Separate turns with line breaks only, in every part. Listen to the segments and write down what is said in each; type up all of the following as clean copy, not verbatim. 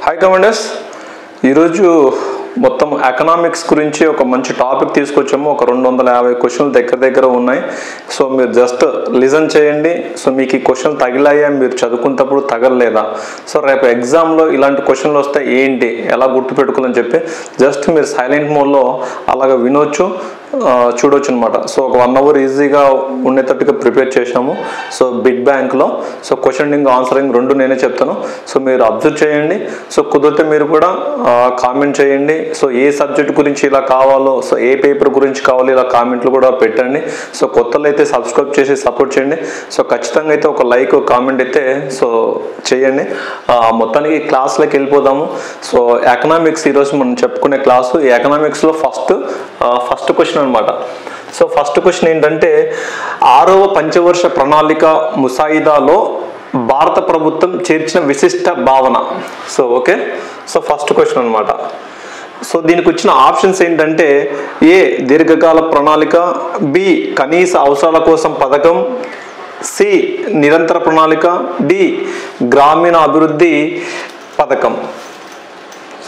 Hi commanders, ఈరోజు మొత్తం economics గురించి ఒక మంచి టాపిక్ తీసుకొచ్చాము. ఒక 250 క్వశ్చన్లు దగ్గర ఉన్నాయి. సో మీరు జస్ట్ లిజన్ చేయండి. సో మీకు ఈ క్వశ్చన్ తగిలాయా, మీరు చదువుకున్నప్పుడు తగలలేదా, సో రేపు ఎగ్జామ్లో ఇలాంటి క్వశ్చన్లు వస్తే ఏంటి, ఎలా గుర్తుపెట్టుకోవాలని చెప్పి జస్ట్ మీరు సైలెంట్ మోడ్లో అలాగ వినొచ్చు, చూడొచ్చు అనమాట. సో ఒక 1 అవర్ ఈజీగా ఉండేటట్టుగా ప్రిపేర్ చేసాము. సో బిట్ బ్యాంక్లో సో క్వశ్చనింగ్ ఆన్సరింగ్ రెండు నేనే చెప్తాను. సో మీరు అబ్జర్వ్ చేయండి. సో కుదిరితే మీరు కూడా కామెంట్ చేయండి. సో ఏ సబ్జెక్ట్ గురించి ఇలా కావాలో, సో ఏ పేపర్ గురించి కావాలో ఇలా కామెంట్లు కూడా పెట్టండి. సో కొత్తలు అయితే సబ్స్క్రైబ్ చేసి సపోర్ట్ చేయండి. సో ఖచ్చితంగా అయితే ఒక లైక్ కామెంట్ అయితే సో చేయండి. మొత్తానికి క్లాస్లోకి వెళ్ళిపోదాము. సో ఎకనామిక్స్ ఈరోజు మనం చెప్పుకునే క్లాసు. ఈ ఎకనామిక్స్లో ఫస్ట్ క్వశ్చన్ అనమాట. సో ఫస్ట్ క్వశ్చన్ ఏంటంటే, 6వ పంచవర్ష ప్రణాళిక ముసాయిదాలో భారత ప్రభుత్వం చేర్చిన విశిష్ట భావన. So okay, so first question అనమాట. సో దీనికి వచ్చిన ఆప్షన్స్ ఏంటంటే, ఏ దీర్ఘకాల ప్రణాళిక, బి కనీస అవసరాల కోసం పథకం, సి నిరంతర ప్రణాళిక, డి గ్రామీణ అభివృద్ధి పథకం.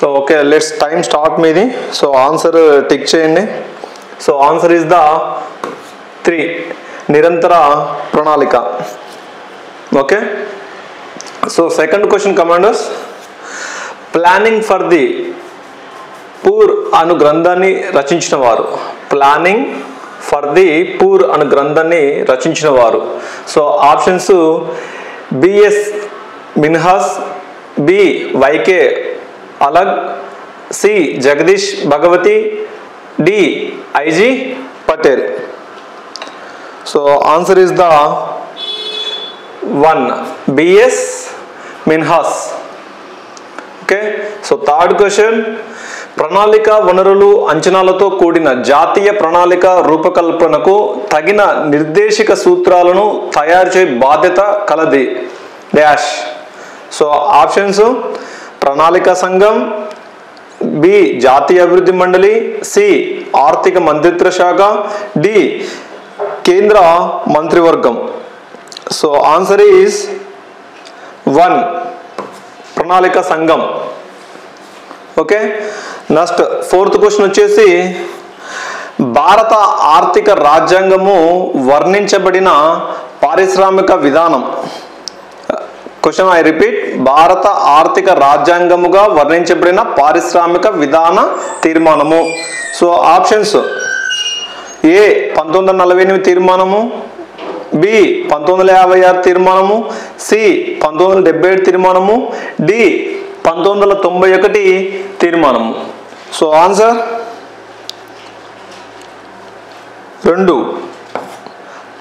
So okay, let's time start మీది. సో ఆన్సర్ టిక్ చేయండి. సో ఆన్సర్ ఇస్ ద 3 నిరంతర ప్రణాళిక. Okay, so second question commanders, planning for the poor అను గ్రంథాన్ని రచించిన వారు. ప్లానింగ్ ఫర్ ది పూర్ అను గ్రంథాన్ని రచించిన వారు. So options B S Minhas, B Y K Alagh, C Jagdish Bhagwati, D I G Patel. So answer is the 1 B S Minhas. Okay, so third question, ప్రణాళిక వనరులు అంచనాలతో కూడిన జాతీయ ప్రణాళిక రూపకల్పనకు తగిన నిర్దేశక సూత్రాలను తయారు చేయ బాధ్యత కలది డాష్. సో ఆప్షన్స్ ప్రణాళిక సంఘం, బి జాతీయ అభివృద్ధి మండలి, సి ఆర్థిక మంత్రిత్వ శాఖ, డి కేంద్ర మంత్రివర్గం. సో ఆన్సర్ ఈస్ 1 ప్రణాళిక సంఘం. ఓకే, నెక్స్ట్ ఫోర్త్ క్వశ్చన్ వచ్చేసి, భారత ఆర్థిక రాజ్యాంగము వర్ణించబడిన పారిశ్రామిక విధానం. క్వశ్చన్ ఐ రిపీట్, భారత ఆర్థిక రాజ్యాంగముగా వర్ణించబడిన పారిశ్రామిక విధాన తీర్మానము. సో ఆప్షన్స్ ఏ 1948 తీర్మానము, బి 1956 తీర్మానము, సి 1977 తీర్మానము, డి 1991 తీర్మానము. సో ఆన్సర్ 2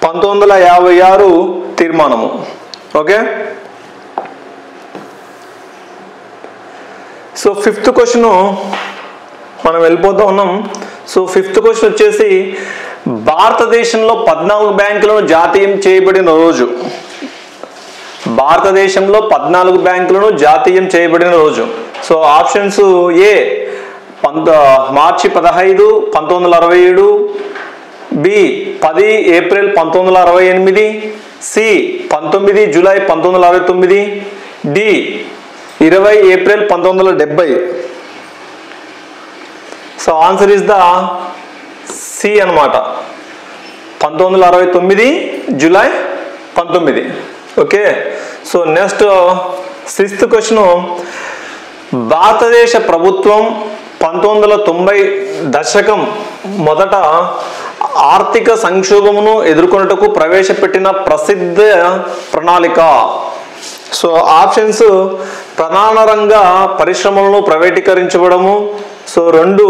1956 తీర్మానము. ఓకే, సో ఫిఫ్త్ క్వశ్చన్ మనం వెళ్ళిపోతూ ఉన్నాం. సో ఫిఫ్త్ క్వశ్చన్ వచ్చేసి, భారతదేశంలో 14 బ్యాంకులను జాతీయం చేయబడిన రోజు. భారతదేశంలో 14 బ్యాంకులను జాతీయం చేయబడిన రోజు. So options A March 15 1967, B 10 April 1968, C 19 July 1969, D 20 April 1970. So answer is the C అనమాట, 1969 July 19. Okay, so next 6th question, భారతదేశ ప్రభుత్వం 1990 దశకం మొదట ఆర్థిక సంక్షోభమును ఎదుర్కొనుటకు ప్రవేశపెట్టిన ప్రసిద్ధ ప్రణాళిక. సో ఆప్షన్స్ ప్రధాన రంగ పరిశ్రమలను ప్రైవేటీకరించబడము, సో 2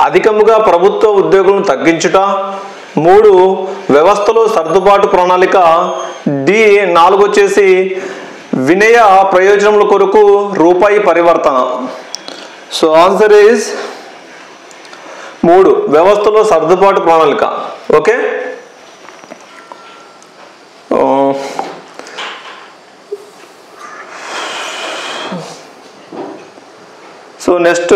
అధికముగా ప్రభుత్వ ఉద్యోగులను తగ్గించుట, 3 వ్యవస్థలో సర్దుబాటు ప్రణాళిక, డి 4 వచ్చేసి వినయ ప్రయోజనముల కొరకు రూపాయి పరివర్తన. సో ఆన్సర్ ఈజ్ 3 వ్యవస్థలో సర్దుబాటు ప్రణాళిక. ఓకే, సో నెక్స్ట్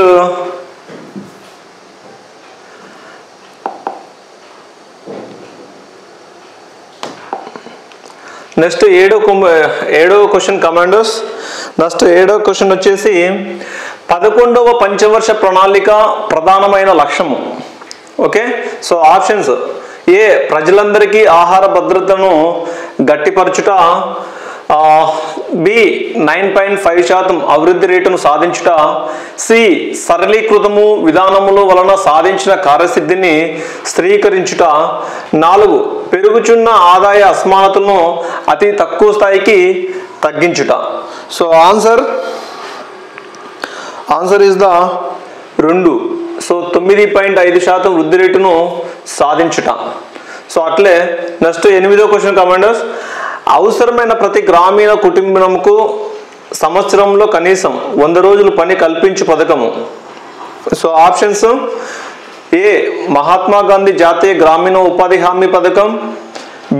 ఏడో క్వశ్చన్ కమాండర్స్, నెక్స్ట్ 7వ క్వశ్చన్ వచ్చేసి 11వ పంచవర్ష ప్రణాళిక ప్రధానమైన లక్ష్యము. ఓకే, సో ఆప్షన్స్: ఏ ప్రజలందరికీ ఆహార భద్రతను గట్టిపరచుట, బి 9.5% అభివృద్ధి రేటును సాధించుట, సి సరళీకృతము విధానముల వలన సాధించిన కార్యసిద్ధిని స్థిరీకరించుట, 4 పెరుగుచున్న ఆదాయ అసమానతలను అతి తక్కువ స్థాయికి తగ్గించుట. So answer is the 2. So 9.5% వృద్ధి రేటును సాధించుట. సో అట్లే నెక్స్ట్ 8వ క్వశ్చన్ కమాండర్స్: అవసరమైన ప్రతి గ్రామీణ కుటుంబంకు సంవత్సరంలో కనీసం 100 రోజులు పని కల్పించు పథకము. సో ఆప్షన్స్: ఏ మహాత్మా గాంధీ జాతీయ గ్రామీణ ఉపాధి హామీ పథకం,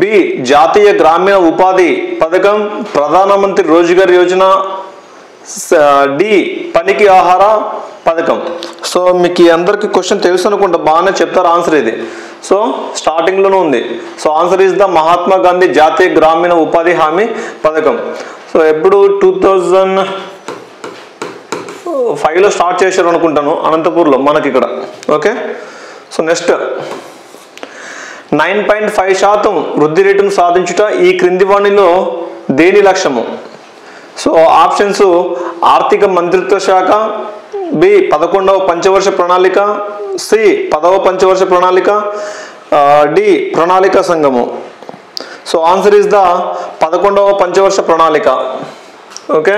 బి జాతీయ గ్రామీణ ఉపాధి పథకం, ప్రధానమంత్రి రోజ్గార్ యోజన, డి పనికి ఆహార పథకం. సో మీకు అందరికి క్వశ్చన్ తెలుసు అనుకుంటా, బాగానే చెప్తారు ఆన్సర్ ఇది. సో స్టార్టింగ్లోనే ఉంది. So answer is the Mahatma Gandhi జాతీయ గ్రామీణ ఉపాధి హామీ పథకం. సో ఎప్పుడు 2005లో స్టార్ట్ చేశారు అనుకుంటాను, అనంతపూర్లో మనకి ఇక్కడ. ఓకే, సో నెక్స్ట్ 9.5% వృద్ధి రేటును సాధించుట ఈ క్రింది వాణిలో దేని లక్ష్యము? సో ఆప్షన్స్: ఆర్థిక మంత్రిత్వ శాఖ, బి 11వ పంచవర్ష ప్రణాళిక, సి 10వ పంచవర్ష ప్రణాళిక, డి ప్రణాళిక సంఘము. సో ఆన్సర్ ఈజ్ ద 11వ పంచవర్ష ప్రణాళిక. ఓకే,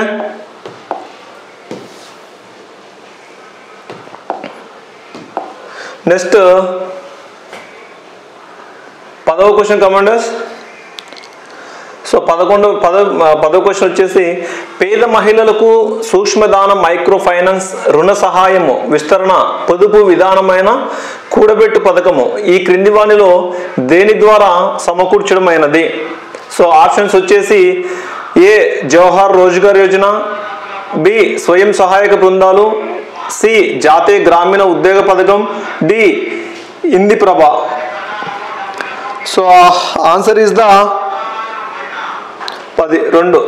నెక్స్ట్ 10వ క్వశ్చన్ కమాండర్స్. సో 10వ క్వశ్చన్ వచ్చేసి పేద మహిళలకు సూక్ష్మదాన మైక్రో ఫైనాన్స్ రుణ సహాయము విస్తరణ పొదుపు విధానమైన కూడబెట్టు పథకము ఈ క్రింది వానిలో దేని ద్వారా సమకూర్చడమైనది? సో ఆప్షన్స్ వచ్చేసి: ఏ జవహర్ రోజ్గార్ యోజన, బి స్వయం సహాయక బృందాలు, సి జాతీయ గ్రామీణ ఉద్యోగ పథకం, డి ఇంది ప్రభ. సో ఆన్సర్ ఈజ్ ద 2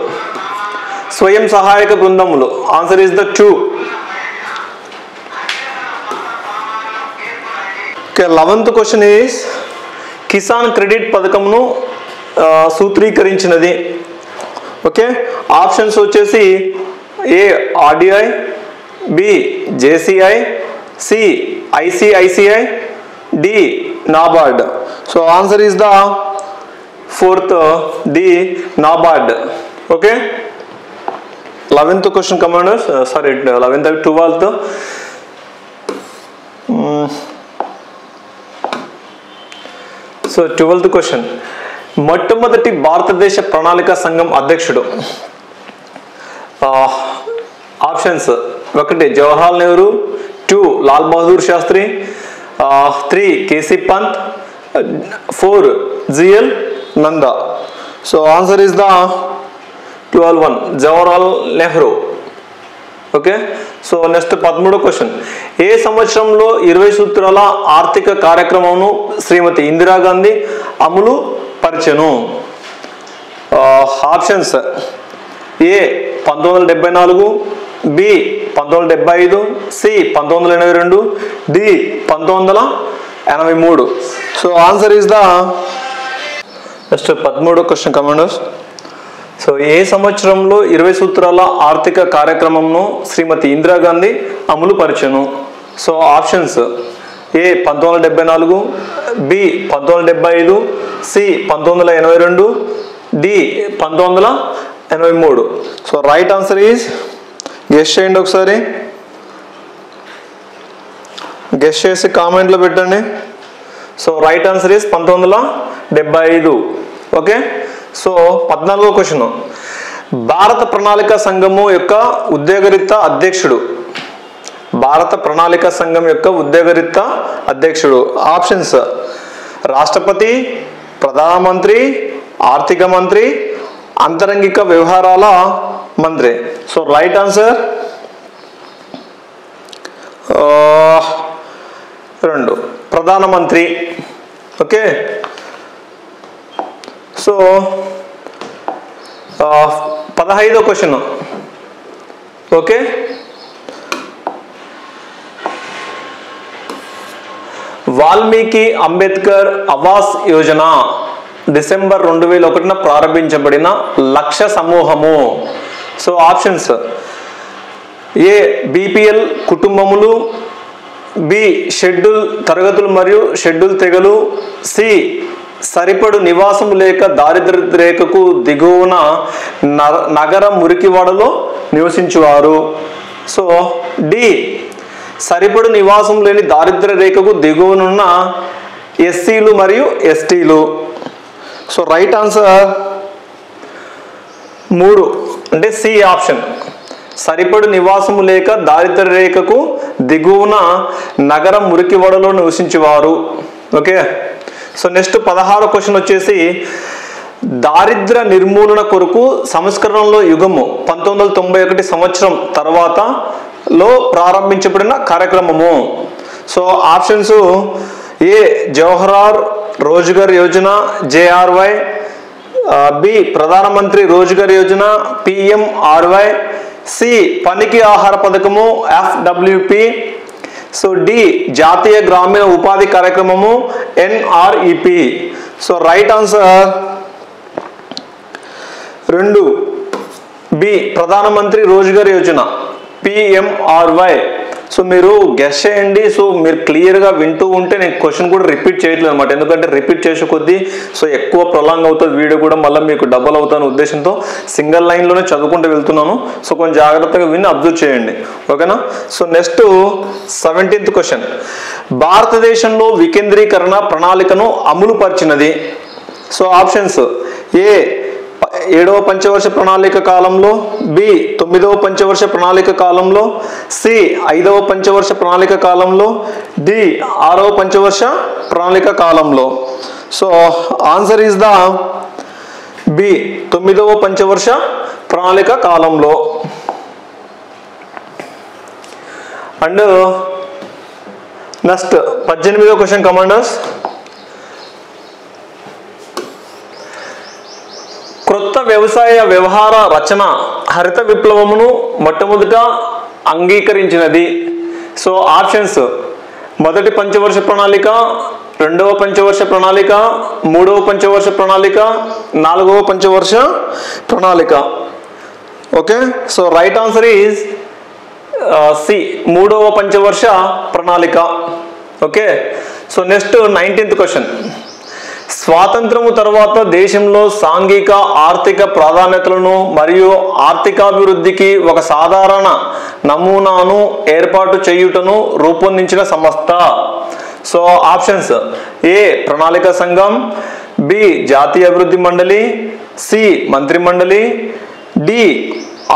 స్వయం సహాయక బృందములు. Answer is the 2. Okay, 11th question is Kisan credit పథకమును సూత్రీకరించినది. ఓకే, ఆప్షన్స్ వచ్చేసి: A RDI, B JCI, C ICICI, D NABARD. So answer is the 4th, D NABARD. Okay, 11th question commanders, sorry 11th 12th. So 12th question: మొట్టమొదటి భారతదేశ ప్రణాళిక సంఘం అధ్యక్షుడు. Options: 1 Jawaharlal Nehru, 2 Lal Bahadur Shastri, 3 KC Pant, 4 GL Nanda. So answer is the 12 Jawaharlal Nehru. Okay, so next 13వ question: ఏ సంవత్సరంలో 20 సూత్రాల ఆర్థిక కార్యక్రమమును శ్రీమతి ఇందిరాగాంధీ అమలు పరిచెను? Options: A 1974, B 1975, C 1982, D 1983. So answer is the next 13వ క్వశ్చన్ కమాండర్స్. సో ఏ సంవత్సరంలో 20 సూత్రాల ఆర్థిక కార్యక్రమంను శ్రీమతి ఇందిరాగాంధీ అమలు పరిచెను? So options: A 1974, B 1975, C 1982, D 1983. So right answer is, guess చేయండి ఒకసారి, గెస్ చేసి కామెంట్లో పెట్టండి. So right answer is 1975. Okay, so 14వ క్వశ్చన్: భారత ప్రణాళిక సంఘము యొక్క ఉద్యోగరీత్యా అధ్యక్షుడు. భారత ప్రణాళిక సంఘం యొక్క ఉద్యోగరీత్యా అధ్యక్షుడు. ఆప్షన్స్: రాష్ట్రపతి, ప్రధానమంత్రి, ఆర్థిక మంత్రి, అంతరంగిక వ్యవహారాల మంత్రి. సో రైట్ ఆన్సర్ 2 ప్రధానమంత్రి. ఓకే, సో 15వ question: okay, Valmiki Ambedkar Awas Yojana December 2001 ప్రారంభించబడిన లక్ష్య సమూహము. సో ఆప్షన్స్: ఏ బీపీఎల్ కుటుంబములు, బి షెడ్యూల్ తరగతులు మరియు షెడ్యూల్ తెగలు, సి సరిపడు నివాసం లేక దారిద్ర్య రేఖకు దిగువన నగర మురికివాడలో నివసించువారు. సో డి సరిపడు నివాసం లేని దారిద్ర్య రేఖకు దిగువనున్న ఎస్సీలు మరియు ఎస్టీలు. సో రైట్ ఆన్సర్ 3 అంటే సి ఆప్షన్, సరిపడు నివాసము లేక దారిద్ర్య రేఖకు దిగువన నగర మురికివాడలో నివసించేవారు. ఓకే, సో నెక్స్ట్ 16వ క్వశ్చన్ వచ్చేసి దారిద్ర్య నిర్మూలన కొరకు సంస్కరణలో యుగము 1991 సంవత్సరం తర్వాత లో ప్రారంభించబడిన కార్యక్రమము. సో ఆప్షన్స్: ఏ Jawahar Rozgar Yojana JRY, B Pradhan Mantri Rozgar Yojana PMRY, C పనికి ఆహార పథకము FWP, సో డి జాతీయ గ్రామీణ ఉపాధి కార్యక్రమము NREP. So right answer 2 B Pradhan Mantri Rozgar Yojana PMRY. So మీరు గెస్ చేయండి. సో మీరు క్లియర్గా వింటూ ఉంటే నేను క్వశ్చన్ కూడా రిపీట్ చేయట్లేదు అనమాట, ఎందుకంటే రిపీట్ చేసే కొద్దీ సో ఎక్కువ ప్రొలాంగ్ అవుతుంది వీడియో కూడా, మళ్ళీ మీకు డబల్ అవుతాను ఉద్దేశంతో సింగిల్ లైన్లోనే చదువుకుంటూ వెళ్తున్నాను. సో కొంచెం జాగ్రత్తగా విని అబ్జర్వ్ చేయండి, ఓకేనా. సో నెక్స్ట్ 17th క్వశ్చన్, భారతదేశంలో వికేంద్రీకరణ ప్రణాళికను అమలు పరిచినది. సో ఆప్షన్స్: ఏ 7వ పంచవర్ష ప్రణాళిక కాలంలో, బి 9వ పంచవర్ష ప్రణాళిక కాలంలో, సి 5వ పంచవర్ష ప్రణాళిక కాలంలో, డి 6వ పంచవర్ష ప్రణాళిక కాలంలో. So answer is the B 9వ పంచవర్ష ప్రణాళిక కాలంలో. అండ్ నెక్స్ట్ 18వ క్వశ్చన్ కమాండర్స్, క్రొత్త వ్యవసాయ వ్యవహార రచన హరిత విప్లవమును మొట్టమొదట అంగీకరించినది. సో ఆప్షన్స్: మొదటి పంచవర్ష ప్రణాళిక, 2వ పంచవర్ష ప్రణాళిక, 3వ పంచవర్ష ప్రణాళిక, 4వ పంచవర్ష ప్రణాళిక. Okay, so right answer is C 3వ పంచవర్ష ప్రణాళిక. Okay, so next 19th question, స్వాతంత్రము తర్వాత దేశంలో సాంఘిక ఆర్థిక ప్రాధాన్యతలను మరియు ఆర్థికాభివృద్ధికి ఒక సాధారణ నమూనాను ఏర్పాటు చేయుటను రూపొందించిన సంస్థ. సో ఆప్షన్స్: ఏ ప్రణాళిక సంఘం, బి జాతీయ అభివృద్ధి మండలి, సి మంత్రి మండలి, డి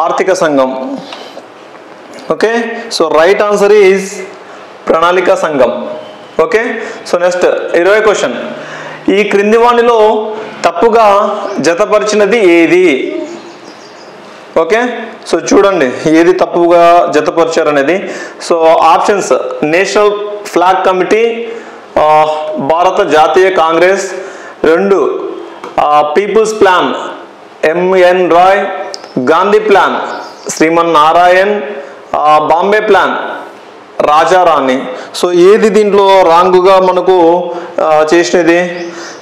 ఆర్థిక సంఘం. Okay, so right answer is ప్రణాళిక సంఘం. ఓకే, సో నెక్స్ట్ 20వ క్వశ్చన్, ఈ క్రింది వానిలో తప్పుగా జతపరిచినది ఏది? ఓకే, సో చూడండి ఏది తప్పుగా జతపరిచారనేది. So options: national flag committee, భారత జాతీయ Congress, 2 people's plan MN Roy, Gandhi plan Shriman Narayan, Bombay plan రాజారాణి. సో ఏది దీంట్లో రాంగుగా మనకు చేసినది?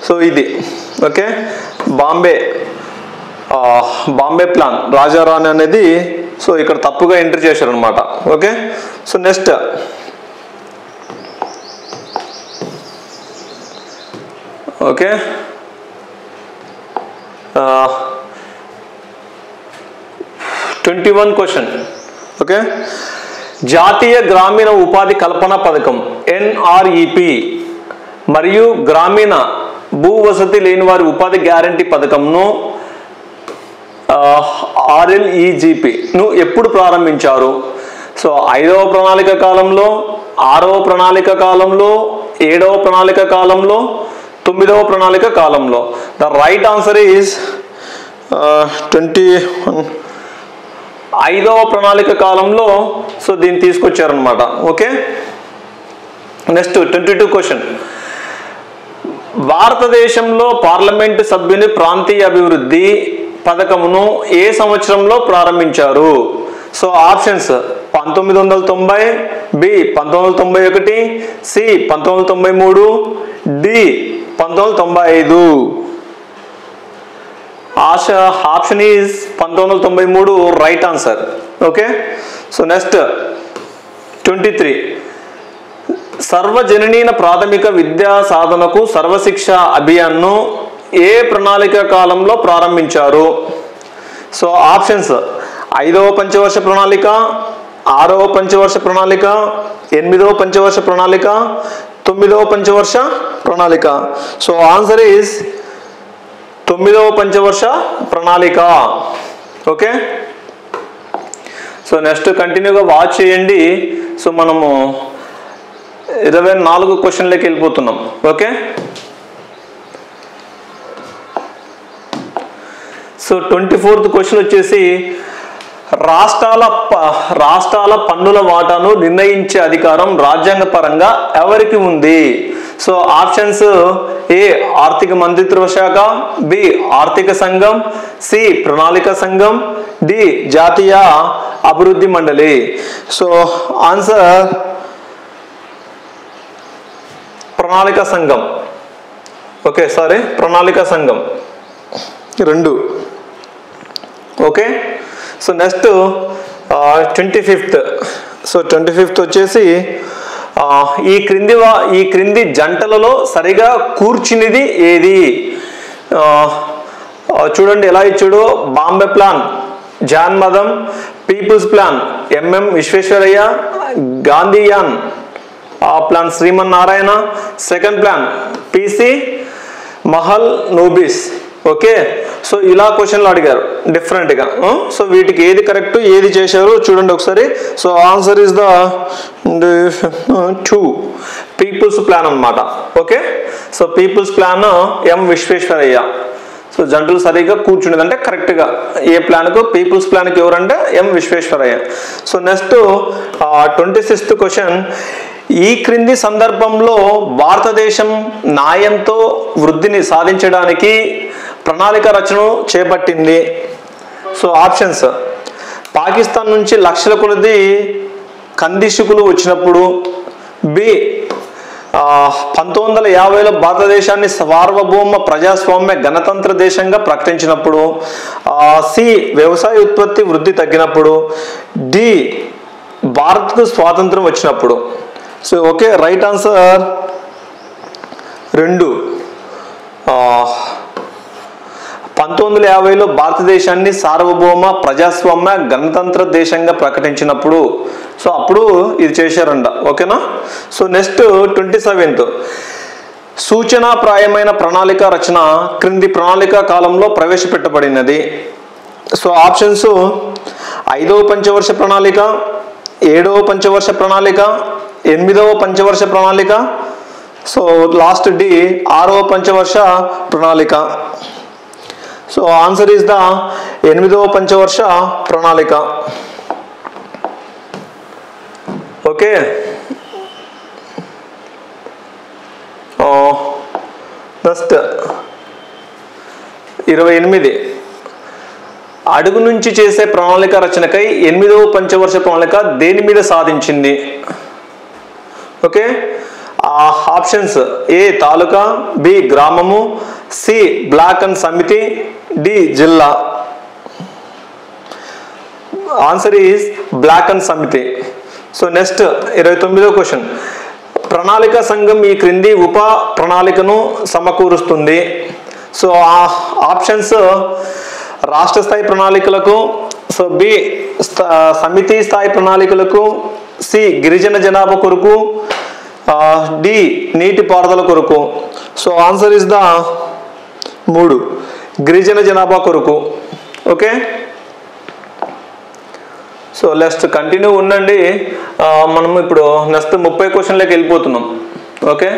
సో ఇది ఓకే, బాంబే ప్లాన్ రాజారాణి అనేది సో ఇక్కడ తప్పుగా ఎంట్రీ చేశారనమాట. Okay, so next okay 21 question. Okay, జాతీయ గ్రామీణ ఉపాధి కల్పన పథకం NREP మరియు గ్రామీణ భూ వసతి లేని వారి ఉపాధి గ్యారంటీ పథకంను RLEGP ను ఎప్పుడు ప్రారంభించారు? సో 5వ ప్రణాళిక కాలంలో, 6వ ప్రణాళిక కాలంలో, 7వ ప్రణాళిక కాలంలో, 9వ ప్రణాళిక కాలంలో. The right answer is 21. 5వ ప్రణాళిక కాలంలో సో దీన్ని తీసుకొచ్చారనమాట. ఓకే, నెక్స్ట్ 22 క్వశ్చన్, భారతదేశంలో పార్లమెంటు సభ్యుని ప్రాంతీయ అభివృద్ధి పథకమును ఏ సంవత్సరంలో ప్రారంభించారు? So options 1990, B 1991, C 1993, D 1995. Option is 1993 right answer. Okay, so next 23. సర్వజననీన ప్రాథమిక విద్యా సాధనకు సర్వశిక్ష అభియాన్ను ఏ ప్రణాళిక కాలంలో ప్రారంభించారు? సో ఆప్షన్స్ 5వ పంచవర్ష ప్రణాళిక, 6వ పంచవర్ష ప్రణాళిక, 8వ పంచవర్ష ప్రణాళిక, 9వ పంచవర్ష ప్రణాళిక. సో ఆన్సర్ ఈజ్ 9వ పంచవర్ష ప్రణాళిక. ఓకే, సో నెక్స్ట్ కంటిన్యూగా వాచ్ చేయండి. సో మనము 24 క్వశ్చన్లకి వెళ్ళిపోతున్నాం. ఓకే, సో 24th క్వశ్చన్ వచ్చేసి రాష్ట్రాల పన్నుల వాటాను నిర్ణయించే అధికారం రాజ్యాంగపరంగా ఎవరికి ఉంది? సో ఆప్షన్స్ ఏ ఆర్థిక మంత్రిత్వ శాఖ, బి ఆర్థిక సంఘం, సి ప్రణాళిక సంఘం, డి జాతీయ అభివృద్ధి మండలి. సో ఆన్సర్ ప్రణాళిక సంఘం. ఓకే, సారీ, ప్రణాళిక సంఘం 2. Okay, so next 25th. So 25th వచ్చేసి ఈ క్రింది జంటలలో సరిగా కూర్చునిది ఏది? చూడండి ఎలా ఇచ్చాడు. Bombay plan John Matthai, people's plan MM Visvesvaraya, Gandhian plan Shriman Narayan, second plan PC Mahalanobis. Okay, so ఇలా క్వశ్చన్లు అడిగారు డిఫరెంట్గా. సో వీటికి ఏది కరెక్ట్, ఏది చేశారు చూడండి ఒకసారి. So answer is the 2 people's plan అనమాట. Okay, so people's plan M Visvesvaraya. So జంటలు సరిగ్గా కూర్చునేది అంటే కరెక్ట్గా ఏ ప్లాన్కు, పీపుల్స్ ప్లాన్కి ఎవరంటే M Visvesvaraya. So next 26th question. ఈ క్రింది సందర్భంలో భారతదేశం న్యాయంతో వృద్ధిని సాధించడానికి ప్రణాళిక రచన చేపట్టింది. సో ఆప్షన్స్ పాకిస్తాన్ నుంచి లక్షల కొలది కందిశకులు వచ్చినప్పుడు, బి 1950లో భారతదేశాన్ని సార్వభౌమ ప్రజాస్వామ్య గణతంత్ర దేశంగా ప్రకటించినప్పుడు, సి వ్యవసాయ ఉత్పత్తి వృద్ధి తగ్గినప్పుడు, డి భారత్కు స్వాతంత్రం వచ్చినప్పుడు. So okay, right answer 2. 1950లో భారతదేశాన్ని సార్వభౌమ ప్రజాస్వామ్య గణతంత్ర దేశంగా ప్రకటించినప్పుడు, సో అప్పుడు ఇది చేశారంట. ఓకేనా, సో నెక్స్ట్ 27th. సూచనాప్రాయమైన ప్రణాళిక రచన క్రింది ప్రణాళిక కాలంలో ప్రవేశపెట్టబడినది. సో ఆప్షన్స్ 5వ పంచవర్ష ప్రణాళిక, 7వ పంచవర్ష ప్రణాళిక, 8వ పంచవర్ష ప్రణాళిక, సో లాస్ట్ డి 6వ పంచవర్ష ప్రణాళిక. సో ఆన్సర్ ఈస్ ద 8వ పంచవర్ష ప్రణాళిక. Okay, next 28. అడుగు నుంచి చేసే ప్రణాళిక రచనకై 8వ పంచవర్ష ప్రణాళిక దేని మీద సాధించింది? Okay, options A taluka, B గ్రామము, సి బ్లాక్ అండ్ సమితి, డి జిల్లా. ఆన్సర్ ఈజ్ బ్లాక్ అండ్ సమితి. సో నెక్స్ట్ 29వ క్వశ్చన్. ప్రణాళిక సంఘం ఈ క్రింది ఉప ప్రణాళికను సమకూరుస్తుంది. సో ఆప్షన్స్ రాష్ట్ర స్థాయి ప్రణాళికలకు, సో బి సమితి స్థాయి ప్రణాళికలకు, సి గిరిజన జనాభా కొరకు, డి నీటి పారుదల కొరకు. సో ఆన్సర్ ఇస్ ద 3 గిరిజన జనాభా కొరకు. ఓకే, సో నెక్స్ట్ కంటిన్యూ ఉండండి. మనం ఇప్పుడు నెక్స్ట్ 30 క్వశ్చన్లోకి వెళ్ళిపోతున్నాం. ఓకే,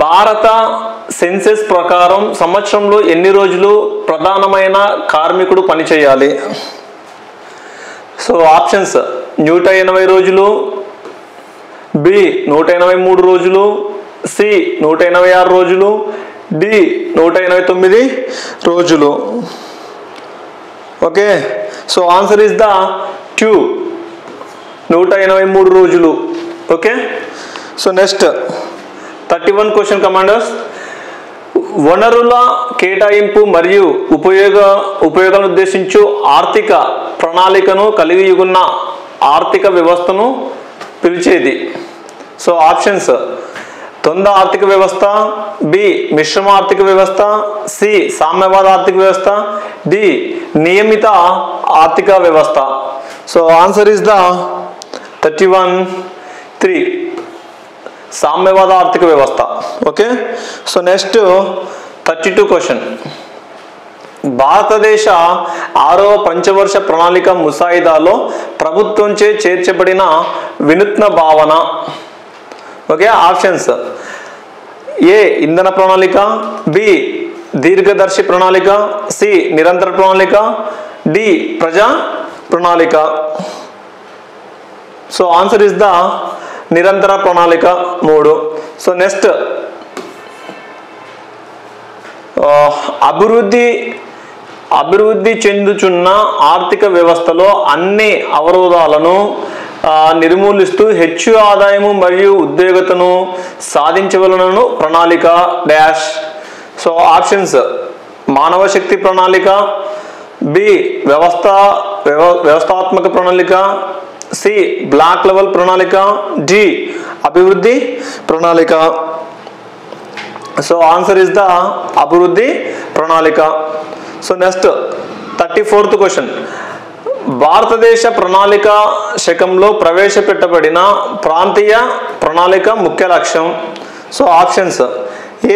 భారత సెన్సెస్ ప్రకారం సంవత్సరంలో ఎన్ని రోజులు ప్రధానమైన కార్మికుడు పనిచేయాలి? సో ఆప్షన్స్ 180 రోజులు, బి 183 రోజులు, సి 186 రోజులు, డి 189 రోజులు. Okay, so answer is the 2, 183 రోజులు. Okay, so next 31 question commanders. వనరుల కేటాయింపు మరియు ఉపయోగాలను ఉద్దేశించు ఆర్థిక ప్రణాళికను కలిగి ఉన్న ఆర్థిక వ్యవస్థను పిలిచేది. సో ఆప్షన్స్: ద్వంద్వ ఆర్థిక వ్యవస్థ, బి మిశ్రమ ఆర్థిక వ్యవస్థ, సి సామ్యవాద ఆర్థిక వ్యవస్థ, డి నియమిత ఆర్థిక వ్యవస్థ. సో ఆన్సర్ ఇస్ ద 31(3) సామ్యవాద ఆర్థిక వ్యవస్థ. Okay, so next 32 question. భారతదేశ 6వ పంచవర్ష ప్రణాళిక ముసాయిదాలో ప్రభుత్వంచే చేర్చబడిన వినూత్న భావన. ఓకే, ఆప్షన్స్: ఏ ఇంధన ప్రణాళిక, బి దీర్ఘదర్శి ప్రణాళిక, సి నిరంతర ప్రణాళిక, డి ప్రజా ప్రణాళిక. సో ఆన్సర్ ఇస్ ద నిరంతర ప్రణాళిక 3. సో నెక్స్ట్ అభివృద్ధి చెందుచున్న ఆర్థిక వ్యవస్థలో అన్ని అవరోధాలను నిర్మూలిస్తూ హెచ్చు ఆదాయము మరియు ఉద్యోగతను సాధించవలనను ప్రణాళిక డాష్. సో ఆప్షన్స్: మానవ శక్తి ప్రణాళిక, బి వ్యవస్థాత్మక ప్రణాళిక, సి బ్లాక్ లెవెల్ ప్రణాళిక, డి అభివృద్ధి ప్రణాళిక. సో ఆన్సర్ ఇస్ ద అభివృద్ధి ప్రణాళిక. So next 34th question. భారతదేశ ప్రణాళిక శకంలో ప్రవేశపెట్టబడిన ప్రాంతీయ ప్రణాళిక ముఖ్య లక్ష్యం. సో ఆప్షన్స్: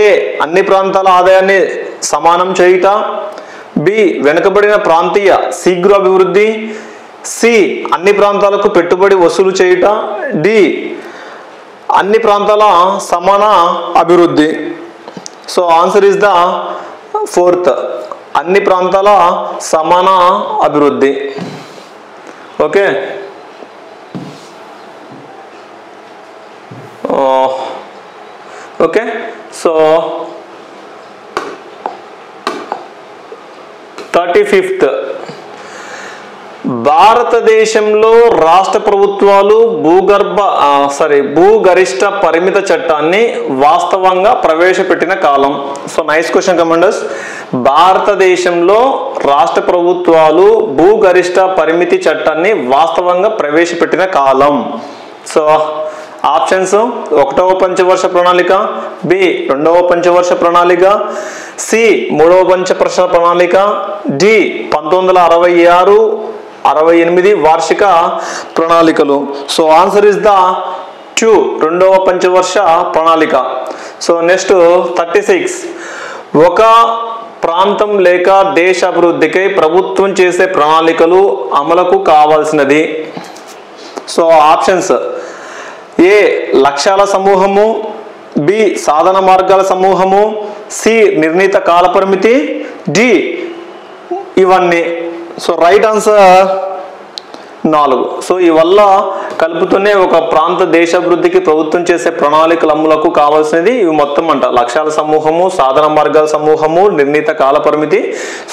ఏ అన్ని ప్రాంతాల ఆదాయాన్ని సమానం చేయుట, బి వెనుకబడిన ప్రాంతీయ శీఘ్ర అభివృద్ధి, సి అన్ని ప్రాంతాలకు పెట్టుబడి వసూలు చేయుట, డి అన్ని ప్రాంతాల సమాన అభివృద్ధి. So answer is the 4th అన్ని ప్రాంతాల సమాన అభివృద్ధి. Okay, okay, so 35th. భారతదేశంలో రాష్ట్ర ప్రభుత్వాలు భూగరిష్ట పరిమిత చట్టాన్ని వాస్తవంగా ప్రవేశపెట్టిన కాలం. సో నైస్ క్వశ్చన్ కమాండర్స్. భారతదేశంలో రాష్ట్ర ప్రభుత్వాలు భూగరిష్ట పరిమితి చట్టాన్ని వాస్తవంగా ప్రవేశపెట్టిన కాలం. సో ఆప్షన్స్: 1వ పంచవర్ష ప్రణాళిక, బి 2వ పంచవర్ష ప్రణాళిక, సి 3వ పంచవర్ష ప్రణాళిక, డి 1966-68 వార్షిక ప్రణాళికలు. సో ఆన్సర్ ఇస్ ద 2 2వ పంచవర్ష ప్రణాళిక. So next 36. ఒక ప్రాంతం లేక దేశ అభివృద్ధికై ప్రభుత్వం చేసే ప్రణాళికలు అమలుకు కావాల్సినది. సో ఆప్షన్స్: ఏ లక్ష్యాల సమూహము, బి సాధన మార్గాల సమూహము, సి నిర్ణీత కాలపరిమితి, డి ఇవన్నీ. So right answer 4. సో ఇవల్ల కలుపుతూనే ఒక ప్రాంత దేశాభివృద్ధికి ప్రభుత్వం చేసే ప్రణాళికల అమలుకు కావాల్సినది ఇవి మొత్తం అంట: లక్ష్యాల సమూహము, సాధన మార్గాల సమూహము, నిర్ణీత కాలపరిమితి.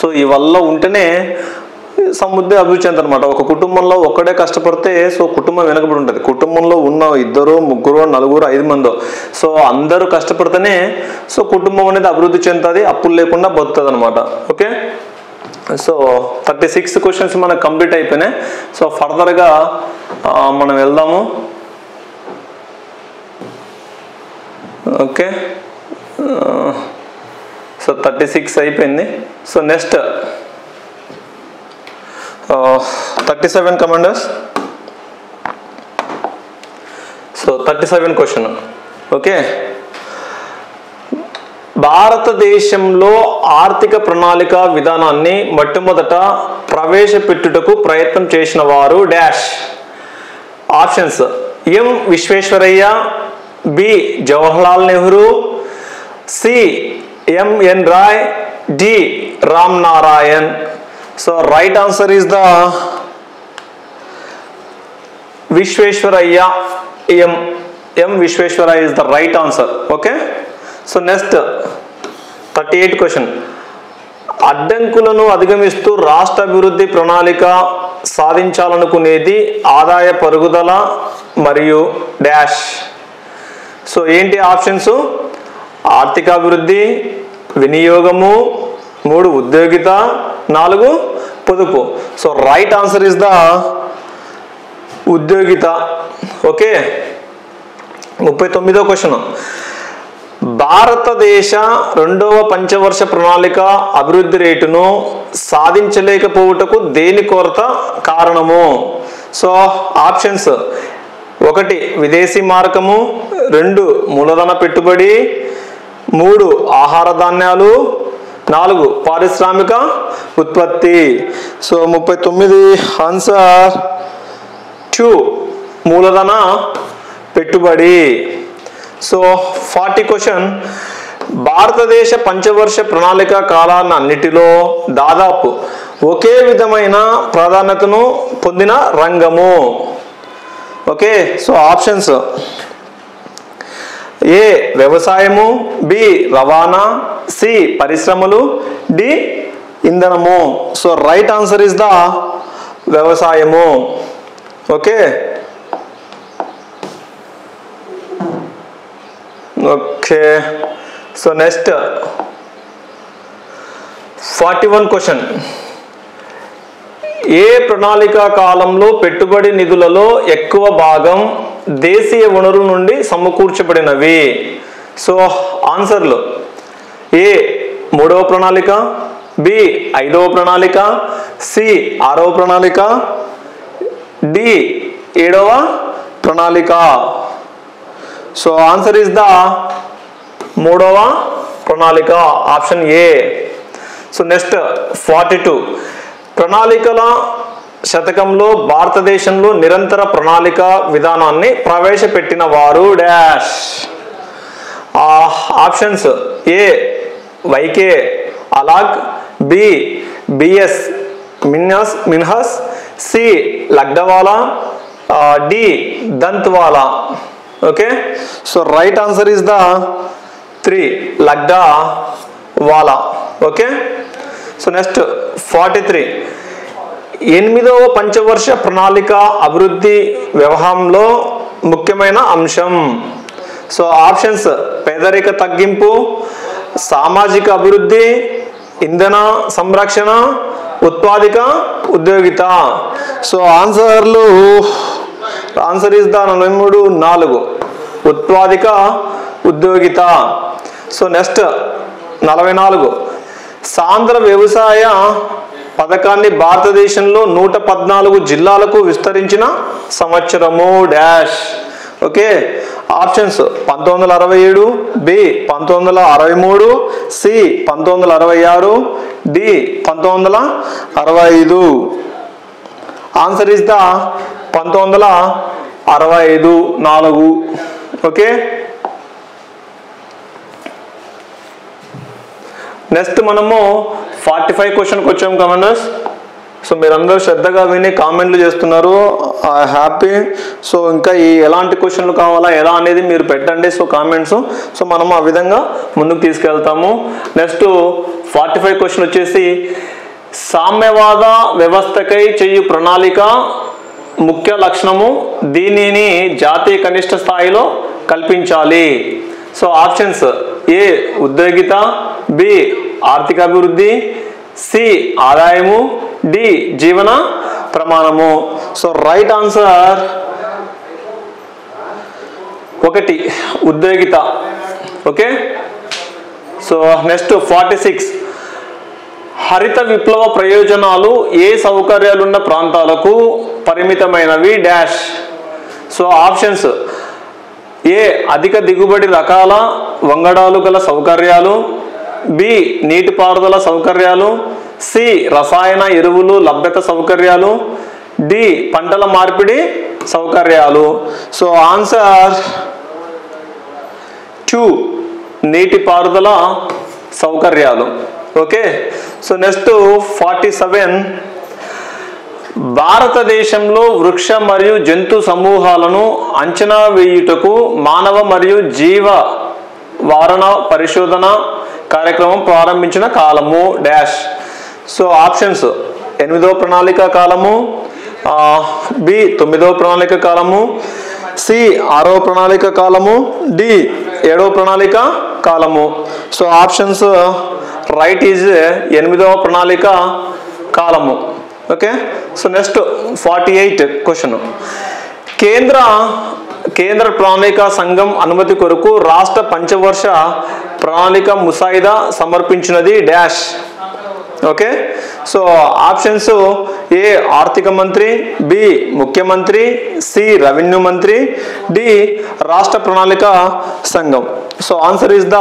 సో ఇవల్ల ఉంటేనే సముద్ర అభివృద్ధి చెందనమాట. ఒక కుటుంబంలో ఒక్కడే కష్టపడితే సో కుటుంబం వెనకబడి ఉంటుంది. కుటుంబంలో ఉన్న 2, 3, 4, 5 మందో సో అందరూ కష్టపడితేనే సో కుటుంబం అనేది అభివృద్ధి చెందుతుంది, అప్పులు లేకుండా బతుకుతుంది అనమాట. ఓకే, సో 36 క్వశ్చన్స్ మనకు కంప్లీట్ అయిపోయినాయి. సో ఫర్దర్గా మనం వెళ్దాము. ఓకే, సో 36 అయిపోయింది. So next 37 commanders. So 37 question. Okay, భారతదేశంలో ఆర్థిక ప్రణాళిక విధానాన్ని మొట్టమొదట ప్రవేశపెట్టుటకు ప్రయత్నం చేసిన వారు dash. Options: M Visvesvaraya, B Jawaharlal Nehru, C M N Roy, D Ram Narayan. So right answer is the Visvesvaraya. M Visvesvaraya is the right answer. Okay, so next 38 question. అడ్డంకులను అధిగమిస్తూ రాష్ట్ర అభివృద్ధి ప్రణాళిక సాధించాలనుకునేది ఆదాయ పెరుగుదల మరియు డాష్. సో ఏంటి ఆప్షన్స్? ఆర్థికాభివృద్ధి, వినియోగము, 3 ఉద్యోగిత, 4 పొదుపు. So right answer is the ఉద్యోగిత. ఓకే. 39వ క్వశ్చన్. భారతదేశ 2వ పంచవర్ష ప్రణాళిక అభివృద్ధి రేటును సాధించలేకపోవటకు దేని కొరత కారణము? సో ఆప్షన్స్: 1 విదేశీ మారకము, 2 మూలధన పెట్టుబడి, 3 ఆహార ధాన్యాలు, 4 పారిశ్రామిక ఉత్పత్తి. సో 39 ఆన్సర్ 2 మూలధన పెట్టుబడి. So 40 question. భారతదేశ పంచవర్ష ప్రణాళిక కాలాలన్నిటిలో దాదాపు ఒకే విధమైన ప్రాధాన్యతను పొందిన రంగము. ఓకే. సో ఆప్షన్స్: ఏ వ్యవసాయము, బి రవాణా, సి పరిశ్రమలు, డి ఇంధనము. So right answer is the వ్యవసాయము. Okay. Okay. So next 41 question. ఏ ప్రణాళిక కాలంలో పెట్టుబడి నిధులలో ఎక్కువ భాగం దేశీయ వనరుల నుండి సమకూర్చబడినవి? సో ఆన్సర్లు: ఏ 3వ ప్రణాళిక, బి 5వ ప్రణాళిక, సి 6వ ప్రణాళిక, డి 7వ ప్రణాళిక. సో ఆన్సర్ ఇస్ ద 3వ ప్రణాళిక, ఆప్షన్ ఏ. So next 42. ప్రణాళికల శతకంలో భారతదేశంలో నిరంతర ప్రణాళిక విధానాన్ని ప్రవేశపెట్టిన వారు dash. Options: A Y K Alagh, B B S Minhas, C Lakdawala, D Dantwala. Okay. So right answer is the 3 Lakdawala. Okay. So next 43. 8వ పంచవర్ష ప్రణాళిక అభివృద్ధి వ్యవహారంలో ముఖ్యమైన అంశం. సో ఆప్షన్స్: పేదరిక తగ్గింపు, సామాజిక అభివృద్ధి, ఇంధన సంరక్షణ, ఉత్పాదిక ఉద్యోగిత. సో ఆన్సర్లు: ఆన్సర్ ఇస్ ద 4 ఉత్పాదిక ఉద్యోగిత. So next 44. సాంద్ర వ్యవసాయ పథకాన్ని భారతదేశంలో 114 జిల్లాలకు విస్తరించిన సంవత్సరము dash. Okay. Options: 1967, B 1963, C 1966, D 1965. Answer is the 1965 4. Okay. Next మనము 45 క్వశ్చన్కి వచ్చాం కమనర్స్. సో మీరందరూ శ్రద్ధగా విని కామెంట్లు చేస్తున్నారు, హ్యాపీ. సో ఇంకా ఈ ఎలాంటి క్వశ్చన్లు కావాలా ఎలా అనేది మీరు పెట్టండి. So comments. సో మనం ఆ విధంగా ముందుకు తీసుకెళ్తాము. నెక్స్ట్ 45 క్వశ్చన్ వచ్చేసి సామ్యవాద వ్యవస్థకై చేయు ప్రణాళిక ముఖ్య లక్షణము, దీనిని జాతీయ కనిష్ట స్థాయిలో కల్పించాలి. సో ఆప్షన్స్: ఏ ఉద్యోగిత, బి ఆర్థికాభివృద్ధి, సి ఆదాయము, డి జీవన ప్రమాణము. సో రైట్ ఆన్సర్ 1 ఉద్యోగిత. ఓకే. So next 46. హరిత విప్లవ ప్రయోజనాలు ఏ సౌకర్యాలున్న ప్రాంతాలకు పరిమితమైనవి డాష్. సో ఆప్షన్స్: ఏ అధిక దిగుబడి రకాల వంగడాలు గల సౌకర్యాలు, బి నీటిపారుదల సౌకర్యాలు, సి రసాయన ఎరువులు లభ్యత సౌకర్యాలు, డి పంటల మార్పిడి సౌకర్యాలు. సో ఆన్సర్ 2 నీటిపారుదల సౌకర్యాలు. ఓకే. So next 47. భారతదేశంలో వృక్ష మరియు జంతు సమూహాలను అంచనా వేయుటకు మానవ మరియు జీవ వారణ పరిశోధన కార్యక్రమం ప్రారంభించిన కాలము డాష్. సో ఆప్షన్స్ 8వ ప్రణాళిక కాలము, బి 9వ ప్రణాళిక కాలము, సి 6వ ప్రణాళిక కాలము, డి 7వ ప్రణాళిక కాలము. సో ఆప్షన్స్ రైట్ ఈజ్ 8వ ప్రణాళిక కాలము. ఓకే. So next 48 question. కేంద్ర ప్రణాళిక సంఘం అనుమతి కొరకు రాష్ట్ర పంచవర్ష ప్రణాళిక ముసాయిదా సమర్పించినది dash. Okay. So options A ఆర్థిక మంత్రి, బి ముఖ్యమంత్రి, సి రెవెన్యూ మంత్రి, డి రాష్ట్ర ప్రణాళిక సంఘం. సో ఆన్సర్ ఇస్ ద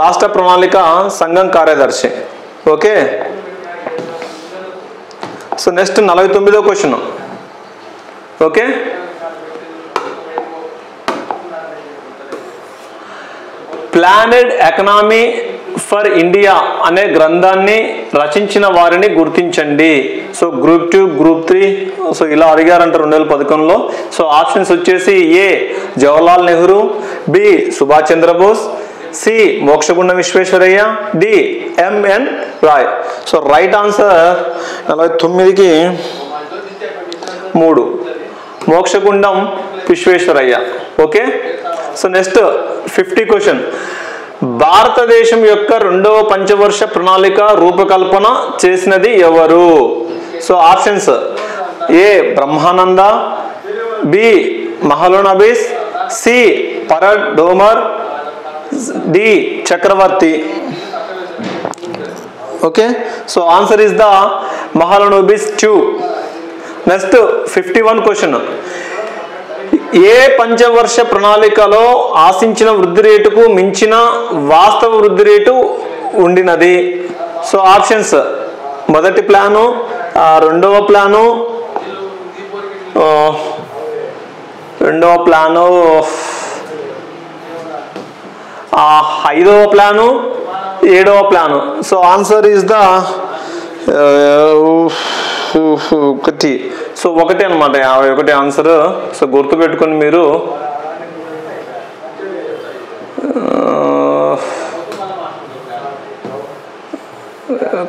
రాష్ట్ర ప్రణాళిక సంఘం కార్యదర్శి. ఓకే. సో నెక్స్ట్ 49వ question. Okay. Planned economy for India అనే గ్రంథాన్ని రచించిన వారిని గుర్తించండి. సో గ్రూప్ 2, గ్రూప్ 3 సో ఇలా అడిగారంట 2011లో. సో ఆప్షన్స్ వచ్చేసి A Jawaharlal Nehru, B Subhash Chandrabose, C Mokshagundam Visvesvaraya, D MN Roy. So right answer 49కి 3 Mokshagundam Visvesvaraya. Okay. So next 50 question. భారతదేశం యొక్క 2వ పంచవర్ష ప్రణాళిక రూపకల్పన చేసినది ఎవరు? So options A Brahmananda, B Mahalanobis, C Harrod Domar, D Chakravarti. Okay. So answer is the Mahalanobis 2. Next 51 question. ఏ పంచవర్ష ప్రణాళికలో ఆశించిన వృద్ధి రేటుకు మించిన వాస్తవ వృద్ధి రేటు ఉండినది? సో ఆప్షన్స్ మొదటి ప్లాను, రెండవ ప్లాను, 5వ ప్లాను, 7వ plan. So answer is the 1. So 1 అనమాట 51 ఆన్సర్. సో గుర్తుపెట్టుకొని మీరు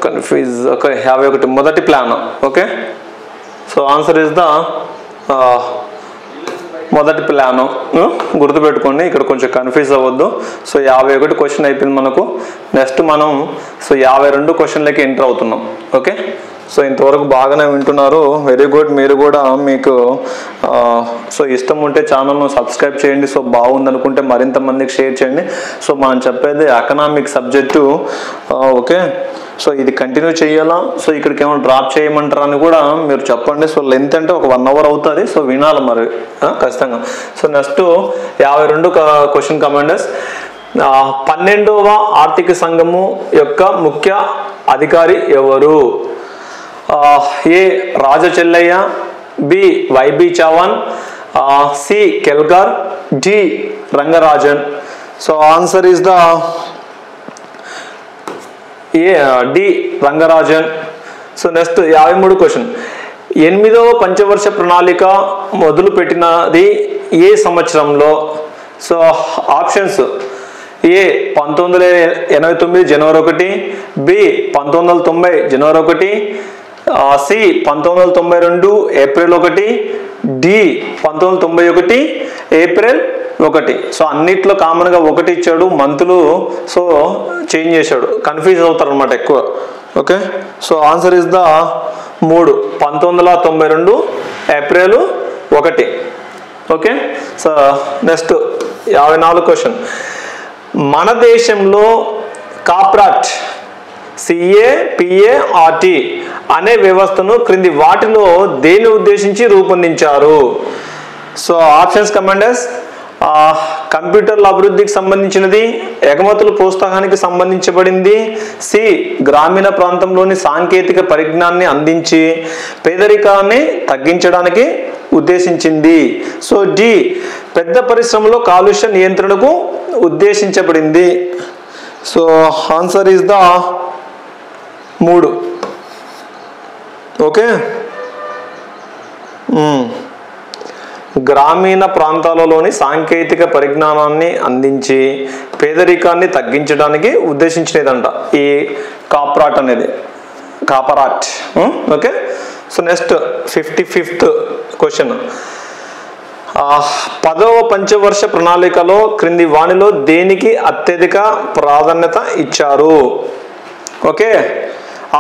కన్ఫ్యూజ్. ఓకే. 51 మొదటి plan. Okay. So answer is the మొదటి ప్లాను. గుర్తుపెట్టుకోండి, ఇక్కడ కొంచెం కన్ఫ్యూజ్ అవ్వద్దు. సో 51 క్వశ్చన్ అయిపోయింది మనకు. నెక్స్ట్ మనం 52 క్వశ్చన్లకి ఎంటర్ అవుతున్నాం. ఓకే. సో ఇంతవరకు బాగానే వింటున్నారు, వెరీ గుడ్. మీరు కూడా మీకు సో ఇష్టం ఉంటే ఛానల్ను సబ్స్క్రైబ్ చేయండి. సో బాగుంది అనుకుంటే మరింత మందికి షేర్ చేయండి. సో మనం చెప్పేది ఎకనామిక్ సబ్జెక్టు. ఓకే. సో ఇది కంటిన్యూ చేయాలా, సో ఇక్కడికి ఏమైనా డ్రాప్ చేయమంటారా అని కూడా మీరు చెప్పండి. సో లెంత్ అంటే ఒక 1 అవర్ అవుతుంది. సో వినాలి మరి ఖచ్చితంగా. So next 52 question commanders. 12వ ఆర్థిక సంఘము యొక్క ముఖ్య అధికారి ఎవరు? A Rajachelliah, B YB Chavan, C Kelkar, D Rangarajan. So answer is the D Rangarajan. So next 53 question. 8వ పంచవర్ష ప్రణాళిక మొదలు పెట్టినది ఏ సంవత్సరంలో? సో ఆప్షన్స్ ఏ 1989 జనవరి 1, బి 1990 జనవరి 1, C 1992 April 1, D 1991 April 1. So అన్నిట్లో కామన్గా 1 ఇచ్చాడు, మంత్లు సో చేంజ్ చేశాడు, కన్ఫ్యూజ్ అవుతారు అనమాట ఎక్కువ. Okay. So answer is the 3 1992 April 1. Okay. So next 54 question. మన దేశంలో కార్పొరేట్ CAPART అనే వ్యవస్థను క్రింది వాటిలో దేని ఉద్దేశించి రూపొందించారు? So options commanders. కంప్యూటర్ల అభివృద్ధికి సంబంధించినది, ఎగుమతుల ప్రోత్సాహానికి సంబంధించబడింది, సి గ్రామీణ ప్రాంతంలోని సాంకేతిక పరిజ్ఞానాన్ని అందించి పేదరికాన్ని తగ్గించడానికి ఉద్దేశించింది. సో డి పెద్ద పరిశ్రమలో కాలుష్య నియంత్రణకు ఉద్దేశించబడింది. So answer is the 3. Okay. గ్రామీణ ప్రాంతాలలోని సాంకేతిక పరిజ్ఞానాన్ని అందించి పేదరికాన్ని తగ్గించడానికి ఉద్దేశించినదంట ఈ కాపరాట్ అనేది, కాపరాట్. Okay, so next 55th question. 10వ పంచవర్ష ప్రణాళికలో క్రింది వాణిలో దేనికి అత్యధిక ప్రాధాన్యత ఇచ్చారు? ఓకే,